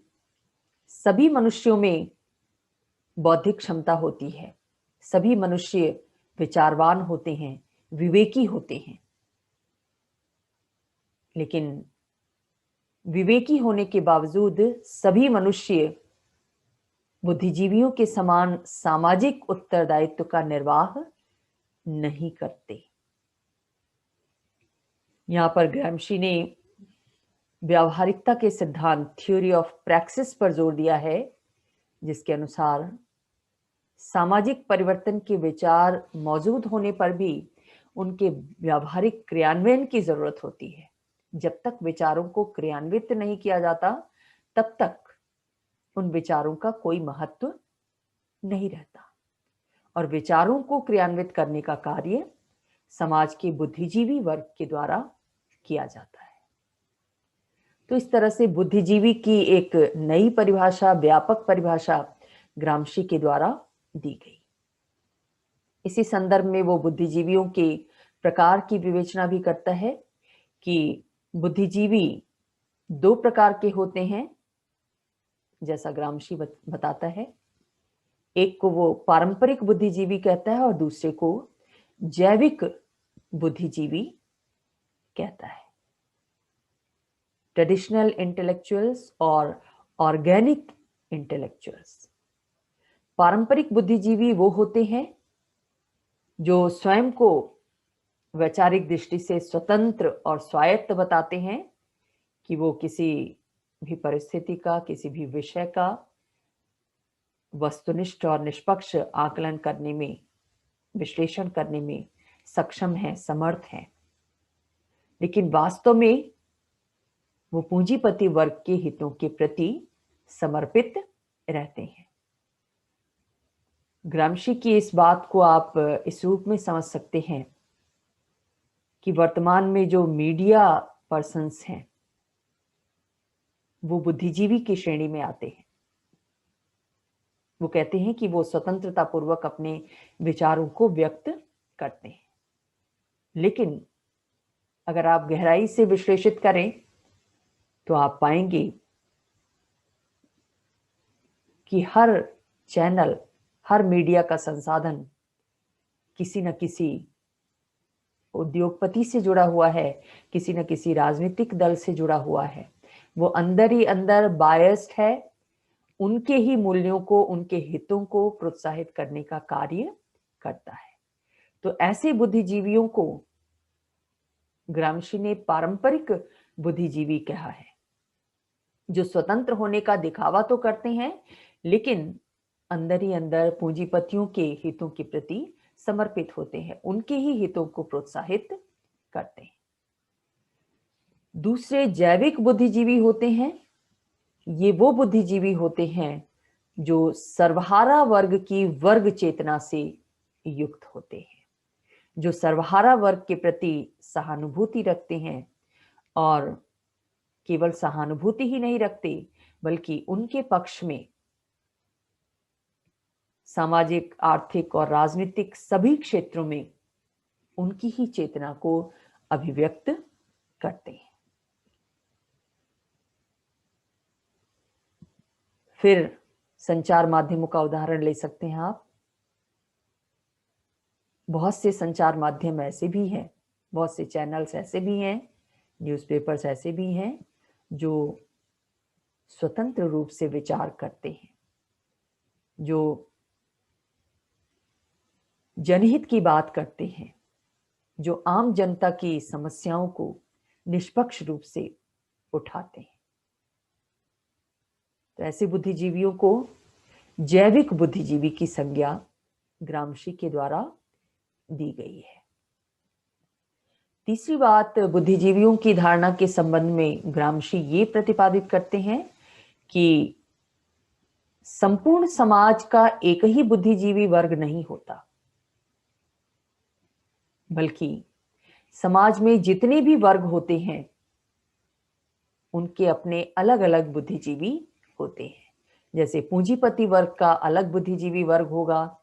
सभी मनुष्यों में बौद्धिक क्षमता होती है, सभी मनुष्य विचारवान होते हैं, विवेकी होते हैं, लेकिन विवेकी होने के बावजूद सभी मनुष्य बुद्धिजीवियों के समान सामाजिक उत्तरदायित्व का निर्वाह नहीं करते। यहां पर ग्रामशी ने व्यावहारिकता के सिद्धांत थ्योरी ऑफ प्रैक्सिस पर जोर दिया है, जिसके अनुसार सामाजिक परिवर्तन के विचार मौजूद होने पर भी उनके व्यावहारिक क्रियान्वयन की जरूरत होती है। जब तक विचारों को क्रियान्वित नहीं किया जाता, तब तक उन विचारों का कोई महत्व नहीं रहता और विचारों को क्रियान्वित करने का कार्य समाज के बुद्धिजीवी वर्ग के द्वारा किया जाता है। तो इस तरह से बुद्धिजीवी की एक नई परिभाषा, व्यापक परिभाषा ग्रामशी के द्वारा दी गई। इसी संदर्भ में वो बुद्धिजीवियों के प्रकार की विवेचना भी करता है कि बुद्धिजीवी दो प्रकार के होते हैं, जैसा ग्रामशी बताता है। एक को वो पारंपरिक बुद्धिजीवी कहता है और दूसरे को जैविक बुद्धिजीवी कहता है। ट्रेडिशनल इंटेलेक्चुअल्स और ऑर्गेनिक इंटेलेक्चुअल्स। पारंपरिक बुद्धिजीवी वो होते हैं जो स्वयं को वैचारिक दृष्टि से स्वतंत्र और स्वायत्त बताते हैं कि वो किसी भी परिस्थिति का, किसी भी विषय का वस्तुनिष्ठ और निष्पक्ष आकलन करने में, विश्लेषण करने में सक्षम है, समर्थ है, लेकिन वास्तव में वो पूंजीपति वर्ग के हितों के प्रति समर्पित रहते हैं। ग्रामशी की इस बात को आप इस रूप में समझ सकते हैं कि वर्तमान में जो मीडिया पर्सन्स हैं वो बुद्धिजीवी की श्रेणी में आते हैं। वो कहते हैं कि वो स्वतंत्रता पूर्वक अपने विचारों को व्यक्त करते हैं, लेकिन अगर आप गहराई से विश्लेषित करें तो आप पाएंगे कि हर चैनल, हर मीडिया का संसाधन किसी न किसी उद्योगपति से जुड़ा हुआ है, किसी न किसी राजनीतिक दल से जुड़ा हुआ है। वो अंदर ही अंदर बायस्ड है, उनके ही मूल्यों को, उनके हितों को प्रोत्साहित करने का कार्य करता है। तो ऐसे बुद्धिजीवियों को ग्रामशी ने पारंपरिक बुद्धिजीवी कहा है, जो स्वतंत्र होने का दिखावा तो करते हैं लेकिन अंदर ही अंदर पूंजीपतियों के हितों के प्रति समर्पित होते हैं, उनके ही हितों को प्रोत्साहित करते हैं। दूसरे जैविक बुद्धिजीवी होते हैं। ये वो बुद्धिजीवी होते हैं जो सर्वहारा वर्ग की वर्ग चेतना से युक्त होते हैं, जो सर्वहारा वर्ग के प्रति सहानुभूति रखते हैं और केवल सहानुभूति ही नहीं रखते बल्कि उनके पक्ष में सामाजिक, आर्थिक और राजनीतिक सभी क्षेत्रों में उनकी ही चेतना को अभिव्यक्त करते हैं। फिर संचार माध्यमों का उदाहरण ले सकते हैं आप। बहुत से संचार माध्यम ऐसे भी हैं, बहुत से चैनल्स ऐसे भी हैं, न्यूज़पेपर्स ऐसे भी हैं जो स्वतंत्र रूप से विचार करते हैं, जो जनहित की बात करते हैं, जो आम जनता की समस्याओं को निष्पक्ष रूप से उठाते हैं। तो ऐसे बुद्धिजीवियों को जैविक बुद्धिजीवी की संज्ञा ग्रामशी के द्वारा दी गई है। तीसरी बात, बुद्धिजीवियों की धारणा के संबंध में ग्रामशी ये प्रतिपादित करते हैं कि संपूर्ण समाज का एक ही बुद्धिजीवी वर्ग नहीं होता, बल्कि समाज में जितने भी वर्ग होते हैं उनके अपने अलग अलग बुद्धिजीवी होते हैं। जैसे पूंजीपति वर्ग का अलग बुद्धिजीवी वर्ग होगा,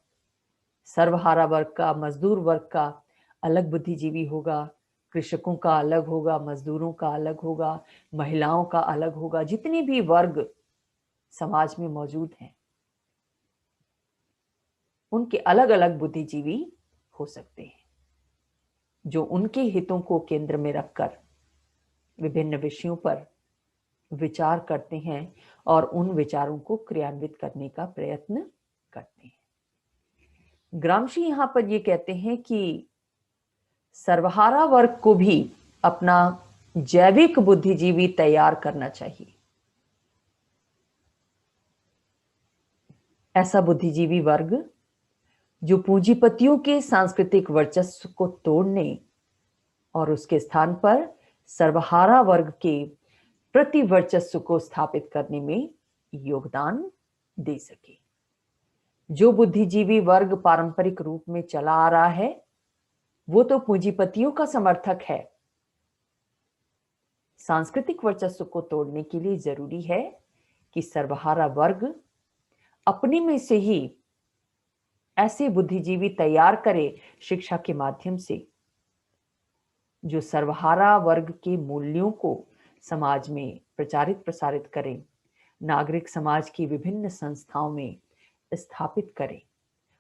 सर्वहारा वर्ग का, मजदूर वर्ग का अलग बुद्धिजीवी होगा, कृषकों का अलग होगा, मजदूरों का अलग होगा, महिलाओं का अलग होगा। जितने भी वर्ग समाज में मौजूद हैं उनके अलग अलग बुद्धिजीवी हो सकते हैं, जो उनके हितों को केंद्र में रखकर विभिन्न विषयों पर विचार करते हैं और उन विचारों को क्रियान्वित करने का प्रयत्न करते हैं। ग्रामशी यहां पर यह कहते हैं कि सर्वहारा वर्ग को भी अपना जैविक बुद्धिजीवी तैयार करना चाहिए। ऐसा बुद्धिजीवी वर्ग जो पूंजीपतियों के सांस्कृतिक वर्चस्व को तोड़ने और उसके स्थान पर सर्वहारा वर्ग के प्रति वर्चस्व को स्थापित करने में योगदान दे सके। जो बुद्धिजीवी वर्ग पारंपरिक रूप में चला आ रहा है वो तो पूंजीपतियों का समर्थक है। सांस्कृतिक वर्चस्व को तोड़ने के लिए जरूरी है कि सर्वहारा वर्ग अपने में से ही ऐसे बुद्धिजीवी तैयार करे शिक्षा के माध्यम से, जो सर्वहारा वर्ग के मूल्यों को समाज में प्रचारित प्रसारित करें, नागरिक समाज की विभिन्न संस्थाओं में स्थापित करें,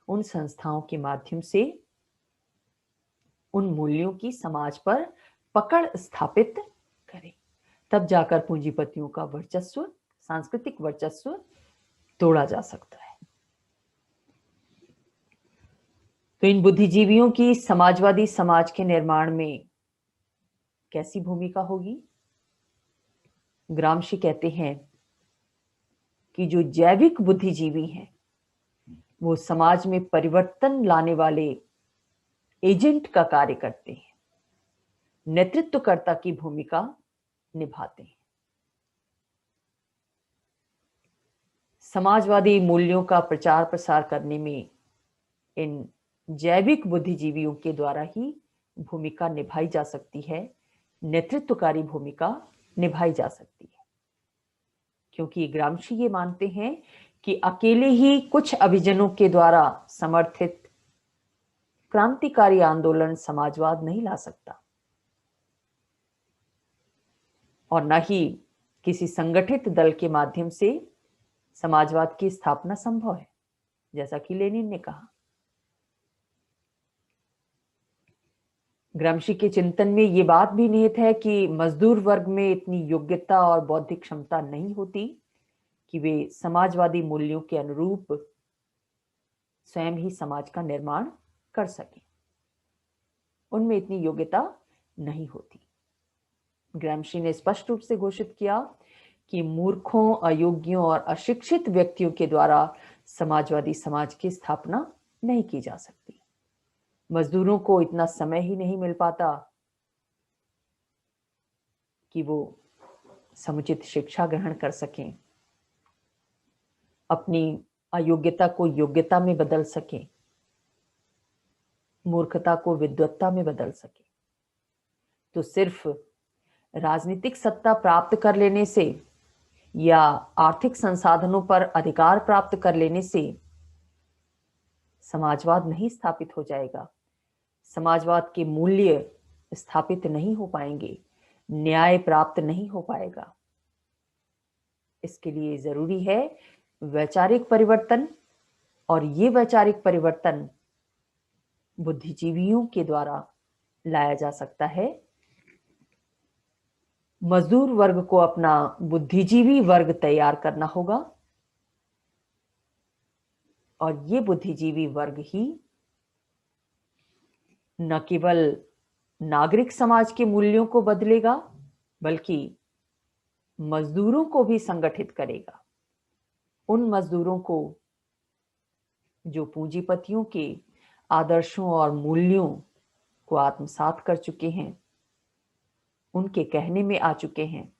उन संस्थाओं के माध्यम से उन मूल्यों की समाज पर पकड़ स्थापित करें। तब जाकर पूंजीपतियों का वर्चस्व, सांस्कृतिक वर्चस्व तोड़ा जा सकता है। तो इन बुद्धिजीवियों की समाजवादी समाज के निर्माण में कैसी भूमिका होगी? ग्रामशी कहते हैं कि जो जैविक बुद्धिजीवी हैं वो समाज में परिवर्तन लाने वाले एजेंट का कार्य करते हैं, नेतृत्वकर्ता की भूमिका निभाते हैं। समाजवादी मूल्यों का प्रचार प्रसार करने में इन जैविक बुद्धिजीवियों के द्वारा ही भूमिका निभाई जा सकती है, नेतृत्वकारी भूमिका निभाई जा सकती है। क्योंकि ग्रामशी ये मानते हैं कि अकेले ही कुछ अभिजनों के द्वारा समर्थित क्रांतिकारी आंदोलन समाजवाद नहीं ला सकता, और न ही किसी संगठित दल के माध्यम से समाजवाद की स्थापना संभव है, जैसा कि लेनिन ने कहा। ग्रामशी के चिंतन में ये बात भी निहित है कि मजदूर वर्ग में इतनी योग्यता और बौद्धिक क्षमता नहीं होती कि वे समाजवादी मूल्यों के अनुरूप स्वयं ही समाज का निर्माण कर सकें। उनमें इतनी योग्यता नहीं होती। ग्रामशी ने स्पष्ट रूप से घोषित किया कि मूर्खों, अयोग्यों और अशिक्षित व्यक्तियों के द्वारा समाजवादी समाज की स्थापना नहीं की जा सकती। मजदूरों को इतना समय ही नहीं मिल पाता कि वो समुचित शिक्षा ग्रहण कर सकें, अपनी अयोग्यता को योग्यता में बदल सकें, मूर्खता को विद्वत्ता में बदल सकें। तो सिर्फ राजनीतिक सत्ता प्राप्त कर लेने से या आर्थिक संसाधनों पर अधिकार प्राप्त कर लेने से समाजवाद नहीं स्थापित हो जाएगा, समाजवाद के मूल्य स्थापित नहीं हो पाएंगे, न्याय प्राप्त नहीं हो पाएगा। इसके लिए जरूरी है वैचारिक परिवर्तन, और ये वैचारिक परिवर्तन बुद्धिजीवियों के द्वारा लाया जा सकता है। मजदूर वर्ग को अपना बुद्धिजीवी वर्ग तैयार करना होगा, और ये बुद्धिजीवी वर्ग ही न केवल नागरिक समाज के मूल्यों को बदलेगा, बल्कि मजदूरों को भी संगठित करेगा। उन मजदूरों को जो पूंजीपतियों के आदर्शों और मूल्यों को आत्मसात कर चुके हैं, उनके कहने में आ चुके हैं,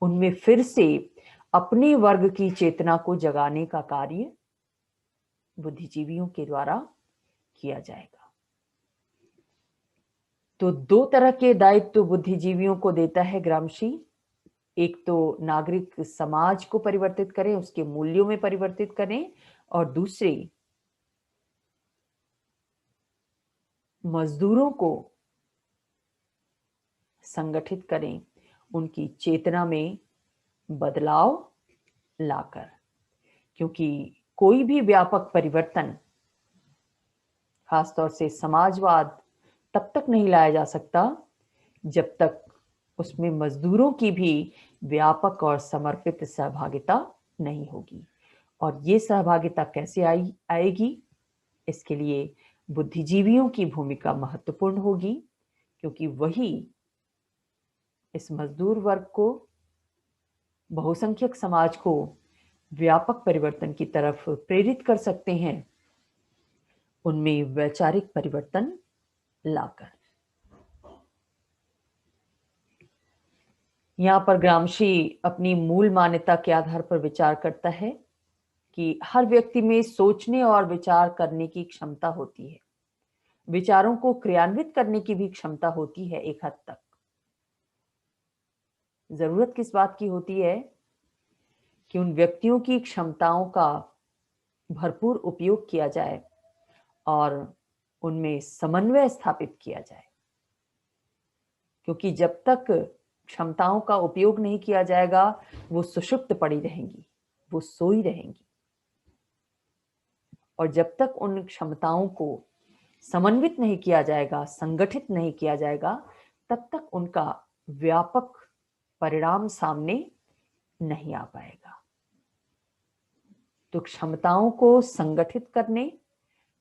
उनमें फिर से अपने वर्ग की चेतना को जगाने का कार्य बुद्धिजीवियों के द्वारा किया जाएगा। तो दो तरह के दायित्व बुद्धिजीवियों को देता है ग्रामशी। एक तो नागरिक समाज को परिवर्तित करें, उसके मूल्यों में परिवर्तित करें, और दूसरे मजदूरों को संगठित करें, उनकी चेतना में बदलाव लाकर। क्योंकि कोई भी व्यापक परिवर्तन, खासतौर से समाजवाद, तब तक नहीं लाया जा सकता जब तक उसमें मजदूरों की भी व्यापक और समर्पित सहभागिता नहीं होगी। और ये सहभागिता कैसे आएगी, इसके लिए बुद्धिजीवियों की भूमिका महत्वपूर्ण होगी, क्योंकि वही इस मजदूर वर्ग को, बहुसंख्यक समाज को व्यापक परिवर्तन की तरफ प्रेरित कर सकते हैं, उनमें वैचारिक परिवर्तन लाकर। यहां पर ग्रामशी अपनी मूल मान्यता के आधार पर विचार करता है कि हर व्यक्ति में सोचने और विचार करने की क्षमता होती है, विचारों को क्रियान्वित करने की भी क्षमता होती है एक हद तक। जरूरत किस बात की होती है कि उन व्यक्तियों की क्षमताओं का भरपूर उपयोग किया जाए और उनमें समन्वय स्थापित किया जाए। क्योंकि जब तक क्षमताओं का उपयोग नहीं किया जाएगा, वो सुषुप्त पड़ी रहेंगी, वो सोई रहेंगी। और जब तक उन क्षमताओं को समन्वित नहीं किया जाएगा, संगठित नहीं किया जाएगा, तब तक उनका व्यापक परिणाम सामने नहीं आ पाएगा। तो क्षमताओं को संगठित करने,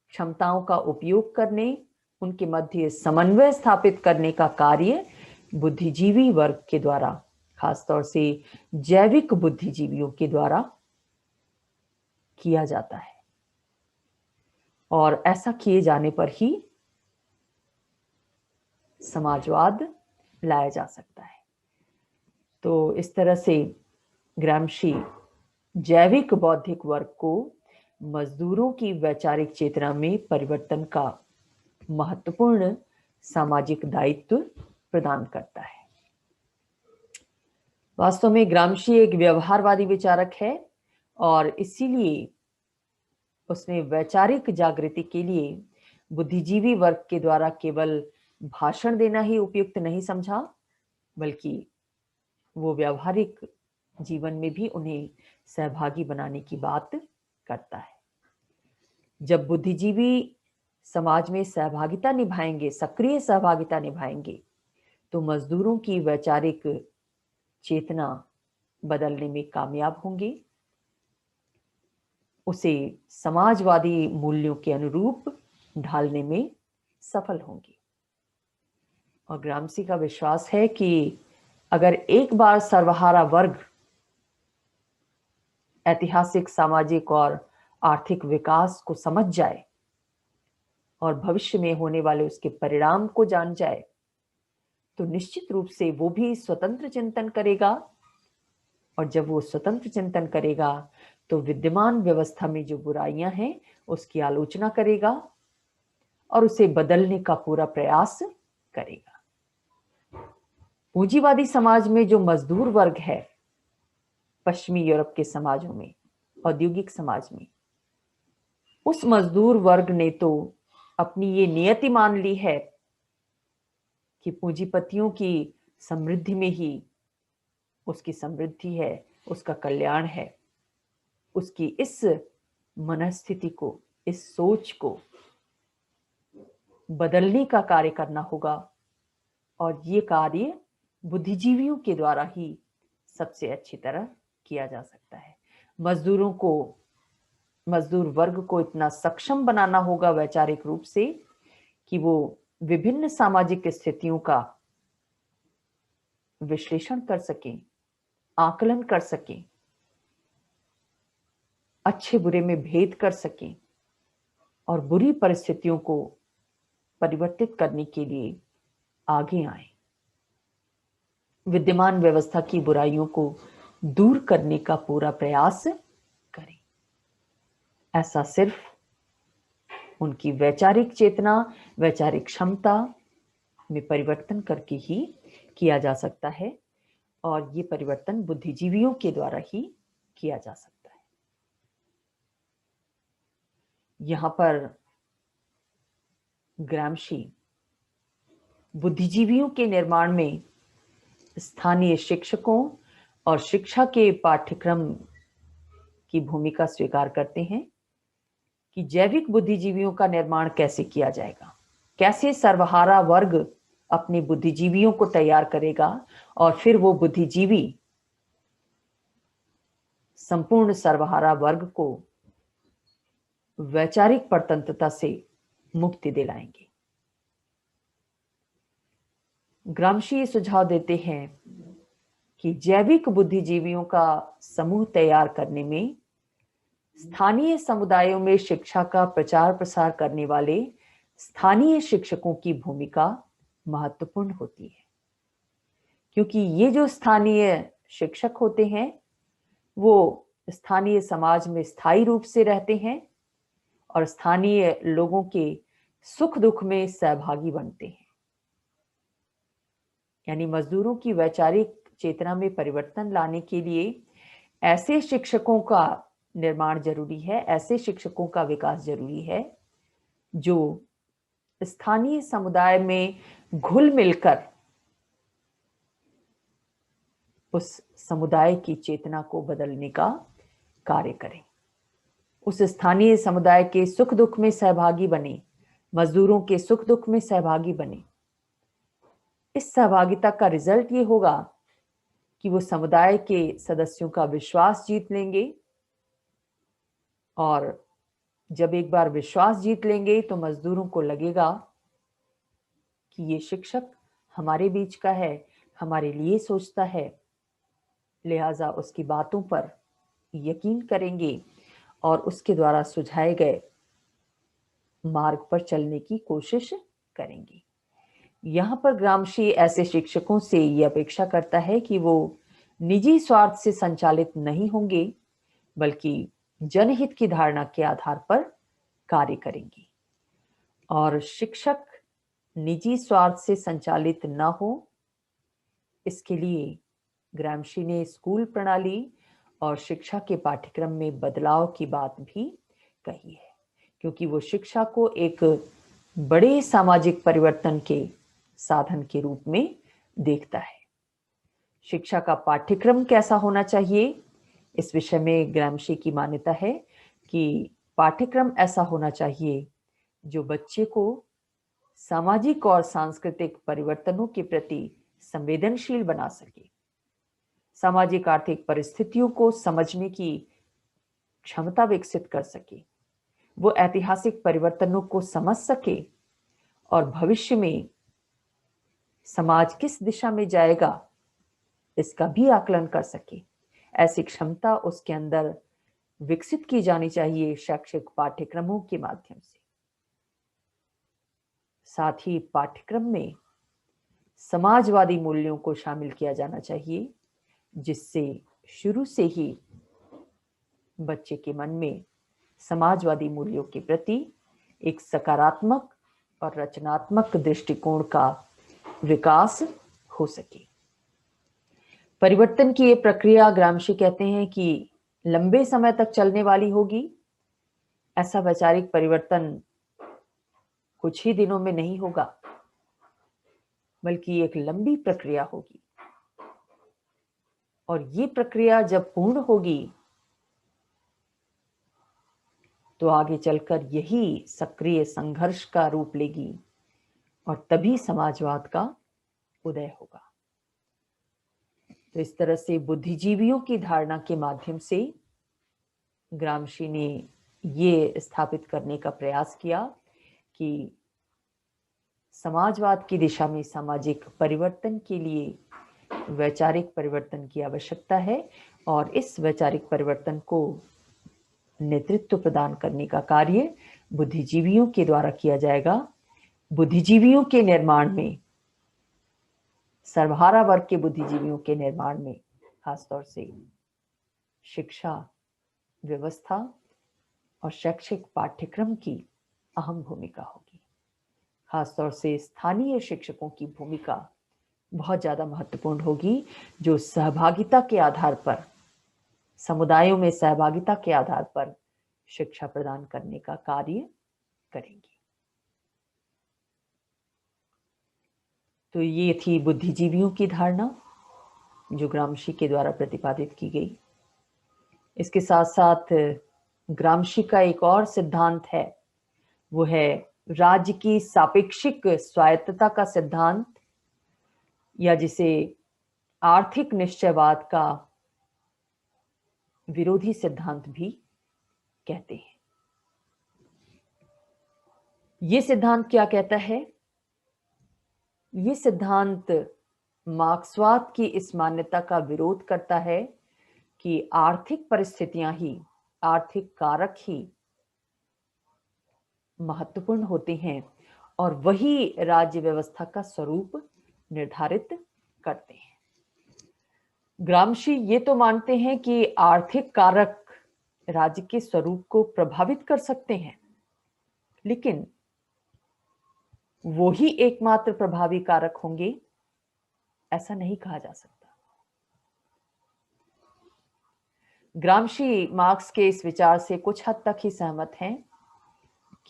क्षमताओं का उपयोग करने, उनके मध्य समन्वय स्थापित करने का कार्य बुद्धिजीवी वर्ग के द्वारा, खासतौर से जैविक बुद्धिजीवियों के द्वारा किया जाता है। और ऐसा किए जाने पर ही समाजवाद लाया जा सकता है। तो इस तरह से ग्रामशी जैविक बौद्धिक वर्ग को मजदूरों की वैचारिक चेतना में परिवर्तन का महत्वपूर्ण सामाजिक दायित्व प्रदान करता है। वास्तव में ग्रामशी एक व्यवहारवादी विचारक है, और इसीलिए उसने वैचारिक जागृति के लिए बुद्धिजीवी वर्ग के द्वारा केवल भाषण देना ही उपयुक्त नहीं समझा, बल्कि वो व्यवहारिक जीवन में भी उन्हें सहभागी बनाने की बात करता है। जब बुद्धिजीवी समाज में सहभागिता निभाएंगे, सक्रिय सहभागिता निभाएंगे, तो मजदूरों की वैचारिक चेतना बदलने में कामयाब होंगे, उसे समाजवादी मूल्यों के अनुरूप ढालने में सफल होंगे। और ग्रामशी का विश्वास है कि अगर एक बार सर्वहारा वर्ग ऐतिहासिक, सामाजिक और आर्थिक विकास को समझ जाए और भविष्य में होने वाले उसके परिणाम को जान जाए, तो निश्चित रूप से वो भी स्वतंत्र चिंतन करेगा। और जब वो स्वतंत्र चिंतन करेगा, तो विद्यमान व्यवस्था में जो बुराइयां हैं उसकी आलोचना करेगा और उसे बदलने का पूरा प्रयास करेगा। पूंजीवादी समाज में जो मजदूर वर्ग है, पश्चिमी यूरोप के समाजों में, औद्योगिक समाज में, उस मजदूर वर्ग ने तो अपनी ये नियति मान ली है कि पूंजीपतियों की समृद्धि में ही उसकी समृद्धि है, उसका कल्याण है। उसकी इस मनस्थिति को, इस सोच को बदलने का कार्य करना होगा, और ये कार्य बुद्धिजीवियों के द्वारा ही सबसे अच्छी तरह किया जा सकता है। मजदूर वर्ग को इतना सक्षम बनाना होगा वैचारिक रूप से कि वो विभिन्न सामाजिक स्थितियों का विश्लेषण कर सकें, आकलन कर सकें, अच्छे बुरे में भेद कर सकें और बुरी परिस्थितियों को परिवर्तित करने के लिए आगे आए। विद्यमान व्यवस्था की बुराइयों को दूर करने का पूरा प्रयास करें। ऐसा सिर्फ उनकी वैचारिक चेतना, वैचारिक क्षमता में परिवर्तन करके ही किया जा सकता है और ये परिवर्तन बुद्धिजीवियों के द्वारा ही किया जा सकता है। यहां पर ग्रामशी बुद्धिजीवियों के निर्माण में स्थानीय शिक्षकों और शिक्षा के पाठ्यक्रम की भूमिका स्वीकार करते हैं कि जैविक बुद्धिजीवियों का निर्माण कैसे किया जाएगा, कैसे सर्वहारा वर्ग अपने बुद्धिजीवियों को तैयार करेगा और फिर वो बुद्धिजीवी संपूर्ण सर्वहारा वर्ग को वैचारिक परतंत्रता से मुक्ति दिलाएंगे। ग्रामशी ये सुझाव देते हैं कि जैविक बुद्धिजीवियों का समूह तैयार करने में स्थानीय समुदायों में शिक्षा का प्रचार प्रसार करने वाले स्थानीय शिक्षकों की भूमिका महत्वपूर्ण होती है, क्योंकि ये जो स्थानीय शिक्षक होते हैं वो स्थानीय समाज में स्थायी रूप से रहते हैं और स्थानीय लोगों के सुख दुख में सहभागी बनते हैं। यानी मजदूरों की वैचारिक चेतना में परिवर्तन लाने के लिए ऐसे शिक्षकों का निर्माण जरूरी है, ऐसे शिक्षकों का विकास जरूरी है जो स्थानीय समुदाय में घुल मिलकर उस समुदाय की चेतना को बदलने का कार्य करें, उस स्थानीय समुदाय के सुख दुख में सहभागी बने, मजदूरों के सुख दुख में सहभागी बने। इस सहभागिता का रिजल्ट ये होगा कि वो समुदाय के सदस्यों का विश्वास जीत लेंगे और जब एक बार विश्वास जीत लेंगे तो मजदूरों को लगेगा कि ये शिक्षक हमारे बीच का है, हमारे लिए सोचता है, लिहाजा उसकी बातों पर यकीन करेंगे और उसके द्वारा सुझाए गए मार्ग पर चलने की कोशिश करेंगे। यहाँ पर ग्रामशी ऐसे शिक्षकों से ये अपेक्षा करता है कि वो निजी स्वार्थ से संचालित नहीं होंगे, बल्कि जनहित की धारणा के आधार पर कार्य करेंगे। और शिक्षक निजी स्वार्थ से संचालित न हो, इसके लिए ग्रामशी ने स्कूल प्रणाली और शिक्षा के पाठ्यक्रम में बदलाव की बात भी कही है, क्योंकि वो शिक्षा को एक बड़े सामाजिक परिवर्तन के साधन के रूप में देखता है। शिक्षा का पाठ्यक्रम कैसा होना चाहिए, इस विषय में ग्रामशी की मान्यता है कि पाठ्यक्रम ऐसा होना चाहिए जो बच्चे को सामाजिक और सांस्कृतिक परिवर्तनों के प्रति संवेदनशील बना सके, सामाजिक आर्थिक परिस्थितियों को समझने की क्षमता विकसित कर सके, वो ऐतिहासिक परिवर्तनों को समझ सके और भविष्य में समाज किस दिशा में जाएगा इसका भी आकलन कर सके। ऐसी क्षमता उसके अंदर विकसित की जानी चाहिए शैक्षिक पाठ्यक्रमों के माध्यम से। साथ ही पाठ्यक्रम में समाजवादी मूल्यों को शामिल किया जाना चाहिए, जिससे शुरू से ही बच्चे के मन में समाजवादी मूल्यों के प्रति एक सकारात्मक और रचनात्मक दृष्टिकोण का विकास हो सके। परिवर्तन की ये प्रक्रिया ग्रामशी कहते हैं कि लंबे समय तक चलने वाली होगी। ऐसा वैचारिक परिवर्तन कुछ ही दिनों में नहीं होगा, बल्कि एक लंबी प्रक्रिया होगी और ये प्रक्रिया जब पूर्ण होगी तो आगे चलकर यही सक्रिय संघर्ष का रूप लेगी और तभी समाजवाद का उदय होगा। तो इस तरह से बुद्धिजीवियों की धारणा के माध्यम से ग्रामशी ने ये स्थापित करने का प्रयास किया कि समाजवाद की दिशा में सामाजिक परिवर्तन के लिए वैचारिक परिवर्तन की आवश्यकता है और इस वैचारिक परिवर्तन को नेतृत्व प्रदान करने का कार्य बुद्धिजीवियों के द्वारा किया जाएगा। बुद्धिजीवियों के निर्माण में, सर्वहारा वर्ग के बुद्धिजीवियों के निर्माण में खासतौर से शिक्षा व्यवस्था और शैक्षिक पाठ्यक्रम की अहम भूमिका होगी। खासतौर से स्थानीय शिक्षकों की भूमिका बहुत ज्यादा महत्वपूर्ण होगी, जो सहभागिता के आधार पर, समुदायों में सहभागिता के आधार पर शिक्षा प्रदान करने का कार्य करेंगे। तो ये थी बुद्धिजीवियों की धारणा जो ग्रामशी के द्वारा प्रतिपादित की गई। इसके साथ साथ ग्रामशी का एक और सिद्धांत है, वो है राज्य की सापेक्षिक स्वायत्तता का सिद्धांत, या जिसे आर्थिक निश्चयवाद का विरोधी सिद्धांत भी कहते हैं। ये सिद्धांत क्या कहता है? ये सिद्धांत मार्क्सवाद की इस मान्यता का विरोध करता है कि आर्थिक परिस्थितियां ही, आर्थिक कारक ही महत्वपूर्ण होते हैं और वही राज्य व्यवस्था का स्वरूप निर्धारित करते हैं। ग्रामशी ये तो मानते हैं कि आर्थिक कारक राज्य के स्वरूप को प्रभावित कर सकते हैं, लेकिन वो ही एकमात्र प्रभावी कारक होंगे ऐसा नहीं कहा जा सकता। ग्रामशी मार्क्स के इस विचार से कुछ हद तक ही सहमत हैं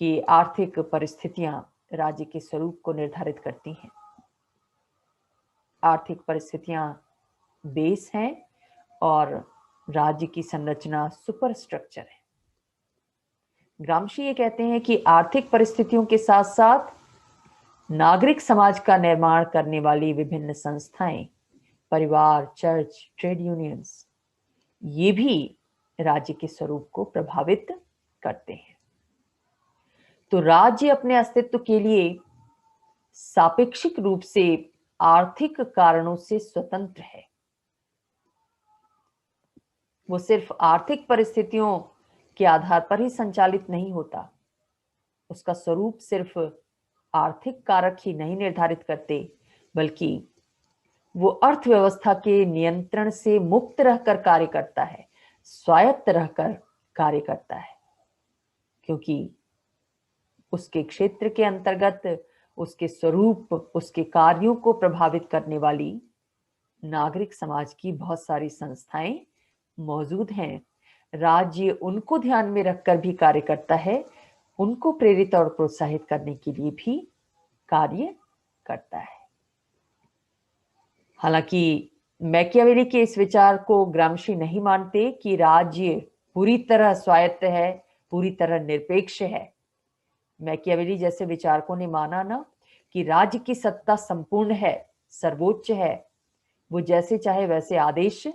कि आर्थिक परिस्थितियां राज्य के स्वरूप को निर्धारित करती हैं। आर्थिक परिस्थितियां बेस हैं और राज्य की संरचना सुपर स्ट्रक्चर है। ग्रामशी ये कहते हैं कि आर्थिक परिस्थितियों के साथ साथ नागरिक समाज का निर्माण करने वाली विभिन्न संस्थाएं, परिवार, चर्च, ट्रेड यूनियंस, ये भी राज्य के स्वरूप को प्रभावित करते हैं। तो राज्य अपने अस्तित्व के लिए सापेक्षिक रूप से आर्थिक कारणों से स्वतंत्र है। वो सिर्फ आर्थिक परिस्थितियों के आधार पर ही संचालित नहीं होता। उसका स्वरूप सिर्फ आर्थिक कारक ही नहीं निर्धारित करते, बल्कि वो अर्थव्यवस्था के नियंत्रण से मुक्त रहकर कार्य करता है, स्वायत्त रहकर कार्य करता है, क्योंकि उसके क्षेत्र के अंतर्गत उसके स्वरूप, उसके कार्यों को प्रभावित करने वाली नागरिक समाज की बहुत सारी संस्थाएं मौजूद हैं। राज्य उनको ध्यान में रखकर भी कार्य करता है, उनको प्रेरित और प्रोत्साहित करने के लिए भी कार्य करता है। हालांकि मैकियावेली के इस विचार को ग्रामशी नहीं मानते कि राज्य पूरी तरह स्वायत्त है, पूरी तरह निरपेक्ष है। मैकियावेली जैसे विचारकों ने माना ना कि राज्य की सत्ता संपूर्ण है, सर्वोच्च है, वो जैसे चाहे वैसे आदेश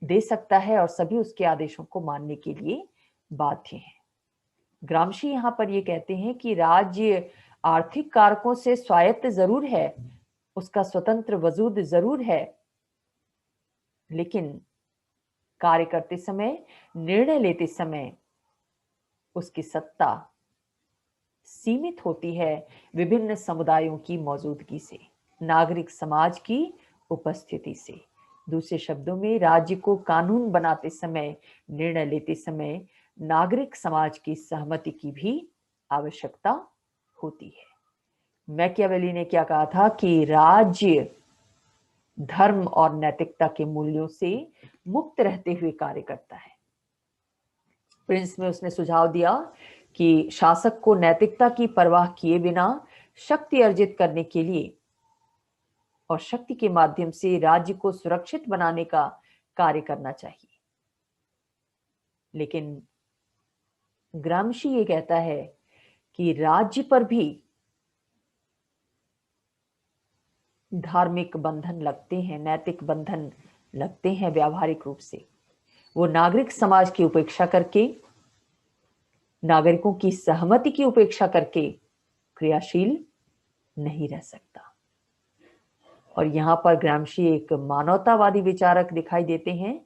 दे सकता है और सभी उसके आदेशों को मानने के लिए बाध्य हैं। ग्रामशी यहां पर ये कहते हैं कि राज्य आर्थिक कारकों से स्वायत्त जरूर है, उसका स्वतंत्र वजूद जरूर है, लेकिन कार्य करते समय, निर्णय लेते समय उसकी सत्ता सीमित होती है विभिन्न समुदायों की मौजूदगी से, नागरिक समाज की उपस्थिति से। दूसरे शब्दों में, राज्य को कानून बनाते समय, निर्णय लेते समय नागरिक समाज की सहमति की भी आवश्यकता होती है। मैकियावेली ने क्या कहा था कि राज्य धर्म और नैतिकता के मूल्यों से मुक्त रहते हुए कार्य करता है। प्रिंस में उसने सुझाव दिया कि शासक को नैतिकता की परवाह किए बिना शक्ति अर्जित करने के लिए और शक्ति के माध्यम से राज्य को सुरक्षित बनाने का कार्य करना चाहिए। लेकिन ग्रामशी ये कहता है कि राज्य पर भी धार्मिक बंधन लगते हैं, नैतिक बंधन लगते हैं व्यावहारिक रूप से। वो नागरिक समाज की उपेक्षा करके, नागरिकों की सहमति की उपेक्षा करके क्रियाशील नहीं रह सकता। और यहाँ पर ग्रामशी एक मानवतावादी विचारक दिखाई देते हैं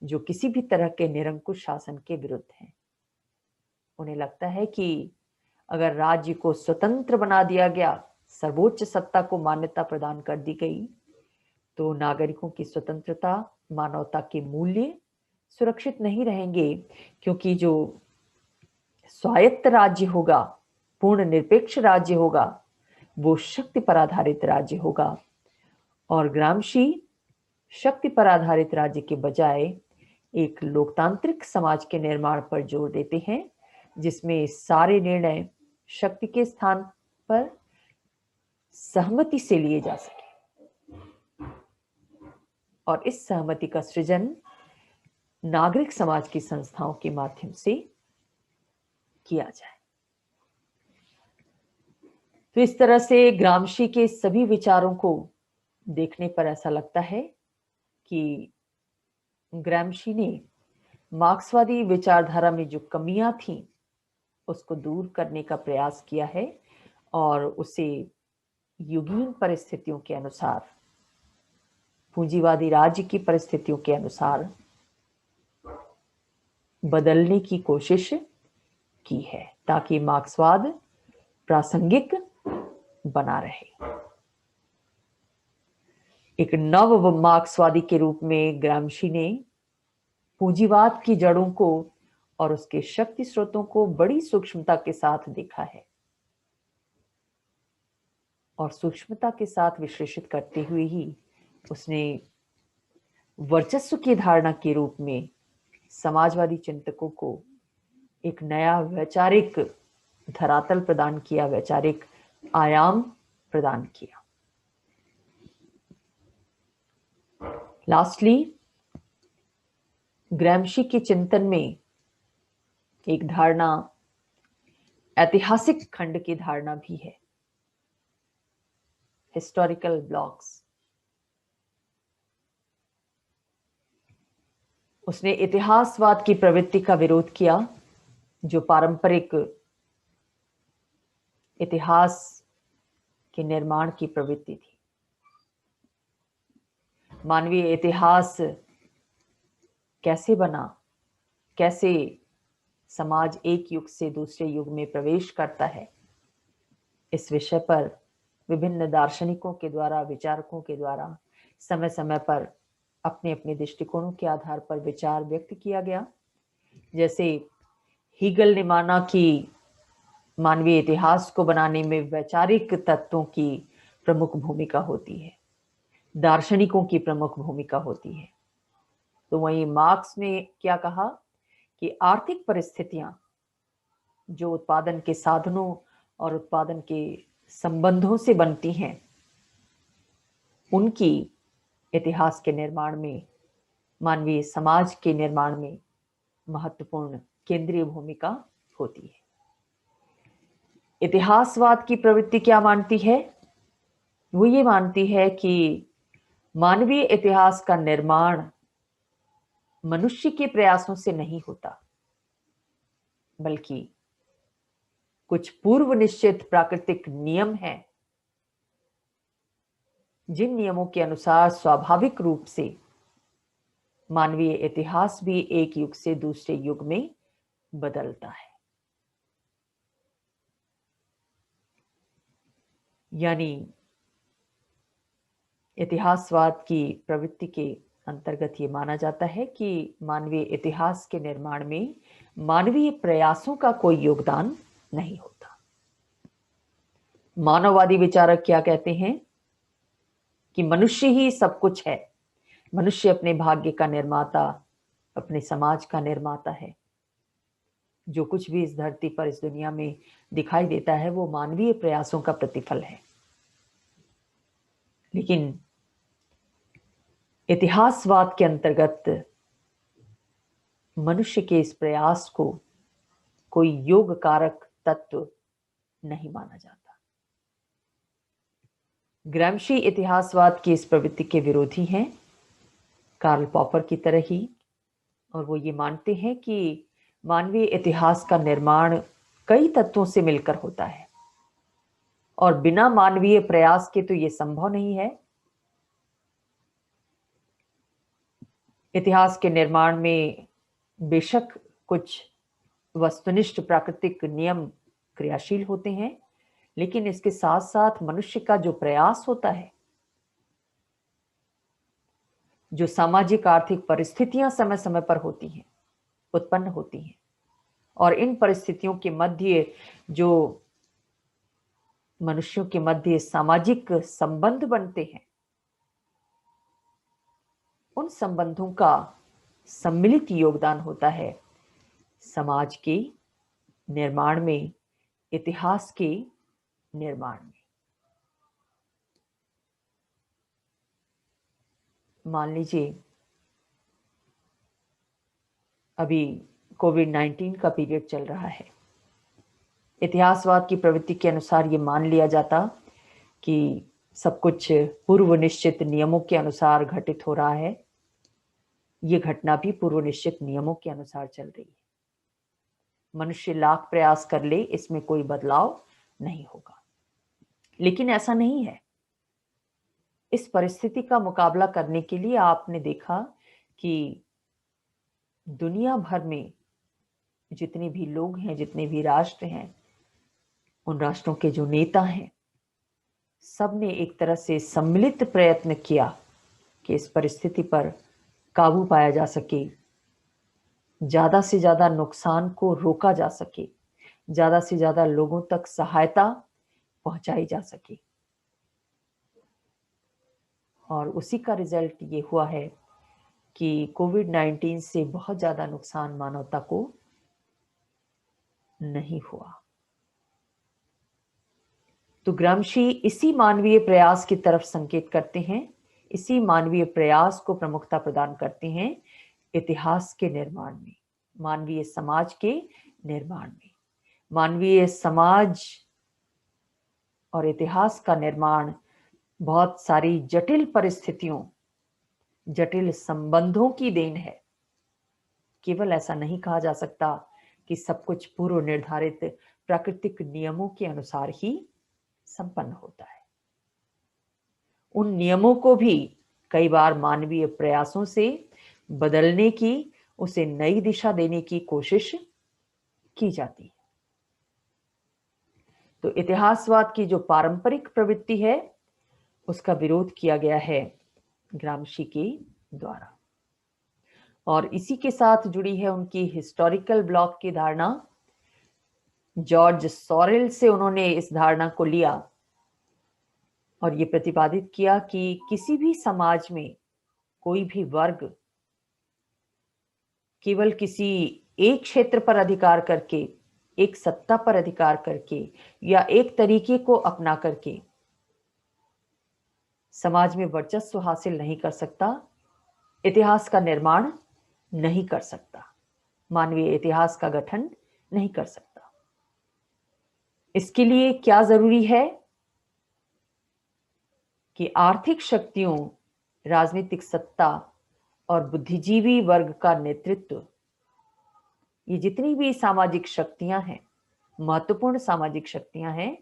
जो किसी भी तरह के निरंकुश शासन के विरुद्ध हैं। उन्हें लगता है कि अगर राज्य को स्वतंत्र बना दिया गया, सर्वोच्च सत्ता को मान्यता प्रदान कर दी गई, तो नागरिकों की स्वतंत्रता, मानवता के मूल्य सुरक्षित नहीं रहेंगे, क्योंकि जो स्वायत्त राज्य होगा, पूर्ण निरपेक्ष राज्य होगा, वो शक्ति पर आधारित राज्य होगा। और ग्रामशी शक्ति पर आधारित राज्य के बजाय एक लोकतांत्रिक समाज के निर्माण पर जोर देते हैं, जिसमें सारे निर्णय शक्ति के स्थान पर सहमति से लिए जा सके और इस सहमति का सृजन नागरिक समाज की संस्थाओं के माध्यम से किया जाए। तो इस तरह से ग्रामशी के सभी विचारों को देखने पर ऐसा लगता है कि ग्रामशी ने मार्क्सवादी विचारधारा में जो कमियां थीं उसको दूर करने का प्रयास किया है और उसे युगीन परिस्थितियों के अनुसार, पूंजीवादी राज्य की परिस्थितियों के अनुसार बदलने की कोशिश की है, ताकि मार्क्सवाद प्रासंगिक बना रहे। एक नव मार्क्सवादी के रूप में ग्रामशी ने पूंजीवाद की जड़ों को और उसके शक्ति स्रोतों को बड़ी सूक्ष्मता के साथ देखा है और सूक्ष्मता के साथ विश्लेषित करते हुए ही उसने वर्चस्व की धारणा के रूप में समाजवादी चिंतकों को एक नया वैचारिक धरातल प्रदान किया, वैचारिक आयाम प्रदान किया। लास्टली, ग्रामशी के चिंतन में एक धारणा, ऐतिहासिक खंड की धारणा भी है, हिस्टोरिकल ब्लॉक्स। उसने इतिहासवाद की प्रवृत्ति का विरोध किया, जो पारंपरिक इतिहास के निर्माण की प्रवृत्ति थी। मानवीय इतिहास कैसे बना, कैसे समाज एक युग से दूसरे युग में प्रवेश करता है, इस विषय पर विभिन्न दार्शनिकों के द्वारा, विचारकों के द्वारा समय समय पर अपने अपने दृष्टिकोणों के आधार पर विचार व्यक्त किया गया। जैसे हीगल ने माना कि मानवीय इतिहास को बनाने में वैचारिक तत्वों की प्रमुख भूमिका होती है, दार्शनिकों की प्रमुख भूमिका होती है। तो वहीं मार्क्स ने क्या कहा कि आर्थिक परिस्थितियां जो उत्पादन के साधनों और उत्पादन के संबंधों से बनती हैं, उनकी इतिहास के निर्माण में, मानवीय समाज के निर्माण में महत्वपूर्ण केंद्रीय भूमिका होती है। इतिहासवाद की प्रवृत्ति क्या मानती है? वो ये मानती है कि मानवीय इतिहास का निर्माण मनुष्य के प्रयासों से नहीं होता, बल्कि कुछ पूर्व निश्चित प्राकृतिक नियम हैं, जिन नियमों के अनुसार स्वाभाविक रूप से मानवीय इतिहास भी एक युग से दूसरे युग में बदलता है। यानी इतिहासवाद की प्रवृत्ति के अंतर्गत ये माना जाता है कि मानवीय इतिहास के निर्माण में मानवीय प्रयासों का कोई योगदान नहीं होता। मानववादी विचारक क्या कहते हैं कि मनुष्य ही सब कुछ है, मनुष्य अपने भाग्य का निर्माता, अपने समाज का निर्माता है। जो कुछ भी इस धरती पर, इस दुनिया में दिखाई देता है, वो मानवीय प्रयासों का प्रतिफल है। लेकिन इतिहासवाद के अंतर्गत मनुष्य के इस प्रयास को कोई योग कारक तत्व नहीं माना जाता। ग्रामशी इतिहासवाद की इस प्रवृत्ति के विरोधी हैं, कार्ल पॉपर की तरह ही, और वो ये मानते हैं कि मानवीय इतिहास का निर्माण कई तत्वों से मिलकर होता है। और बिना मानवीय प्रयास के तो ये संभव नहीं है। इतिहास के निर्माण में बेशक कुछ वस्तुनिष्ठ प्राकृतिक नियम क्रियाशील होते हैं, लेकिन इसके साथ साथ मनुष्य का जो प्रयास होता है, जो सामाजिक आर्थिक परिस्थितियां समय समय पर होती हैं, उत्पन्न होती हैं, और इन परिस्थितियों के मध्य जो मनुष्यों के मध्य सामाजिक संबंध बनते हैं, उन संबंधों का सम्मिलित योगदान होता है समाज के निर्माण में, इतिहास के निर्माण में। मान लीजिए अभी कोविड-19 का पीरियड चल रहा है। इतिहासवाद की प्रवृत्ति के अनुसार ये मान लिया जाता कि सब कुछ पूर्व निश्चित नियमों के अनुसार घटित हो रहा है। ये घटना भी पूर्व निश्चित नियमों के अनुसार चल रही है। मनुष्य लाख प्रयास कर ले, इसमें कोई बदलाव नहीं होगा। लेकिन ऐसा नहीं है। इस परिस्थिति का मुकाबला करने के लिए आपने देखा कि दुनिया भर में जितने भी लोग हैं, जितने भी राष्ट्र हैं, उन राष्ट्रों के जो नेता हैं, सबने एक तरह से सम्मिलित प्रयत्न किया कि इस परिस्थिति पर काबू पाया जा सके, ज्यादा से ज्यादा नुकसान को रोका जा सके, ज्यादा से ज्यादा लोगों तक सहायता पहुंचाई जा सके। और उसी का रिजल्ट ये हुआ है कि कोविड-19 से बहुत ज्यादा नुकसान मानवता को नहीं हुआ। तो ग्रामशी इसी मानवीय प्रयास की तरफ संकेत करते हैं, इसी मानवीय प्रयास को प्रमुखता प्रदान करते हैं इतिहास के निर्माण में, मानवीय समाज के निर्माण में। मानवीय समाज और इतिहास का निर्माण बहुत सारी जटिल परिस्थितियों, जटिल संबंधों की देन है। केवल ऐसा नहीं कहा जा सकता कि सब कुछ पूर्व निर्धारित प्राकृतिक नियमों के अनुसार ही संपन्न होता है। उन नियमों को भी कई बार मानवीय प्रयासों से बदलने की, उसे नई दिशा देने की कोशिश की जाती है। तो इतिहासवाद की जो पारंपरिक प्रवृत्ति है, उसका विरोध किया गया है ग्रामशी के द्वारा। और इसी के साथ जुड़ी है उनकी हिस्टोरिकल ब्लॉक की धारणा। जॉर्ज सोरेल से उन्होंने इस धारणा को लिया और ये प्रतिपादित किया कि किसी भी समाज में कोई भी वर्ग केवल किसी एक क्षेत्र पर अधिकार करके, एक सत्ता पर अधिकार करके या एक तरीके को अपना करके समाज में वर्चस्व हासिल नहीं कर सकता, इतिहास का निर्माण नहीं कर सकता, मानवीय इतिहास का गठन नहीं कर सकता। इसके लिए क्या जरूरी है कि आर्थिक शक्तियों, राजनीतिक सत्ता और बुद्धिजीवी वर्ग का नेतृत्व, ये जितनी भी सामाजिक शक्तियां हैं, महत्वपूर्ण सामाजिक शक्तियां हैं,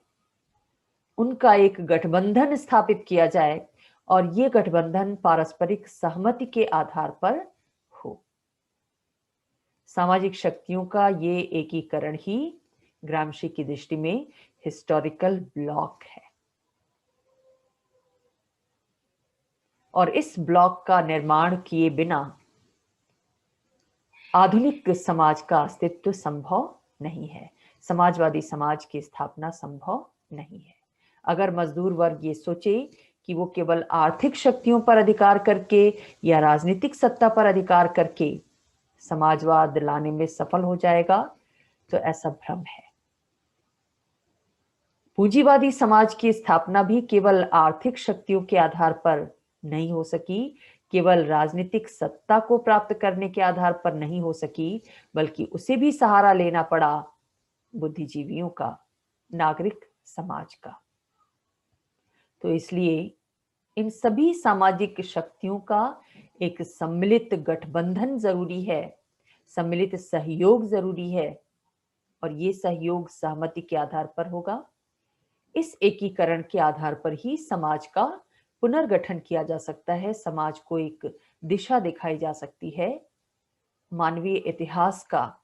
उनका एक गठबंधन स्थापित किया जाए और ये गठबंधन पारस्परिक सहमति के आधार पर हो। सामाजिक शक्तियों का ये एकीकरण ही ग्रामशी की दृष्टि में हिस्टोरिकल ब्लॉक है। और इस ब्लॉक का निर्माण किए बिना आधुनिक समाज का अस्तित्व संभव नहीं है, समाजवादी समाज की स्थापना संभव नहीं है। अगर मजदूर वर्ग ये सोचे कि वो केवल आर्थिक शक्तियों पर अधिकार करके या राजनीतिक सत्ता पर अधिकार करके समाजवाद लाने में सफल हो जाएगा, तो ऐसा भ्रम है। पूंजीवादी समाज की स्थापना भी केवल आर्थिक शक्तियों के आधार पर नहीं हो सकी, केवल राजनीतिक सत्ता को प्राप्त करने के आधार पर नहीं हो सकी, बल्कि उसे भी सहारा लेना पड़ा बुद्धिजीवियों का, नागरिक समाज का। तो इसलिए इन सभी सामाजिक शक्तियों का एक सम्मिलित गठबंधन जरूरी है, सम्मिलित सहयोग जरूरी है, और ये सहयोग सहमति के आधार पर होगा। इस एकीकरण के आधार पर ही समाज का पुनर्गठन किया जा सकता है, समाज को एक दिशा दिखाई जा सकती है, मानवीय इतिहास का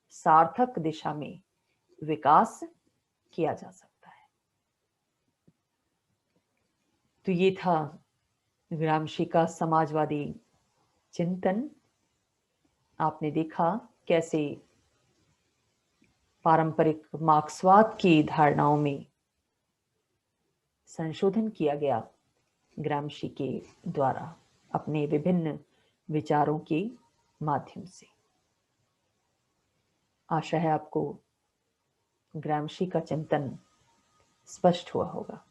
सार्थक दिशा में विकास किया जा सकता है। तो ये था ग्रामशी का समाजवादी चिंतन। आपने देखा कैसे पारंपरिक मार्क्सवाद की धारणाओं में संशोधन किया गया ग्रामशी के द्वारा अपने विभिन्न विचारों के माध्यम से। आशा है आपको ग्रामशी का चिंतन स्पष्ट हुआ होगा।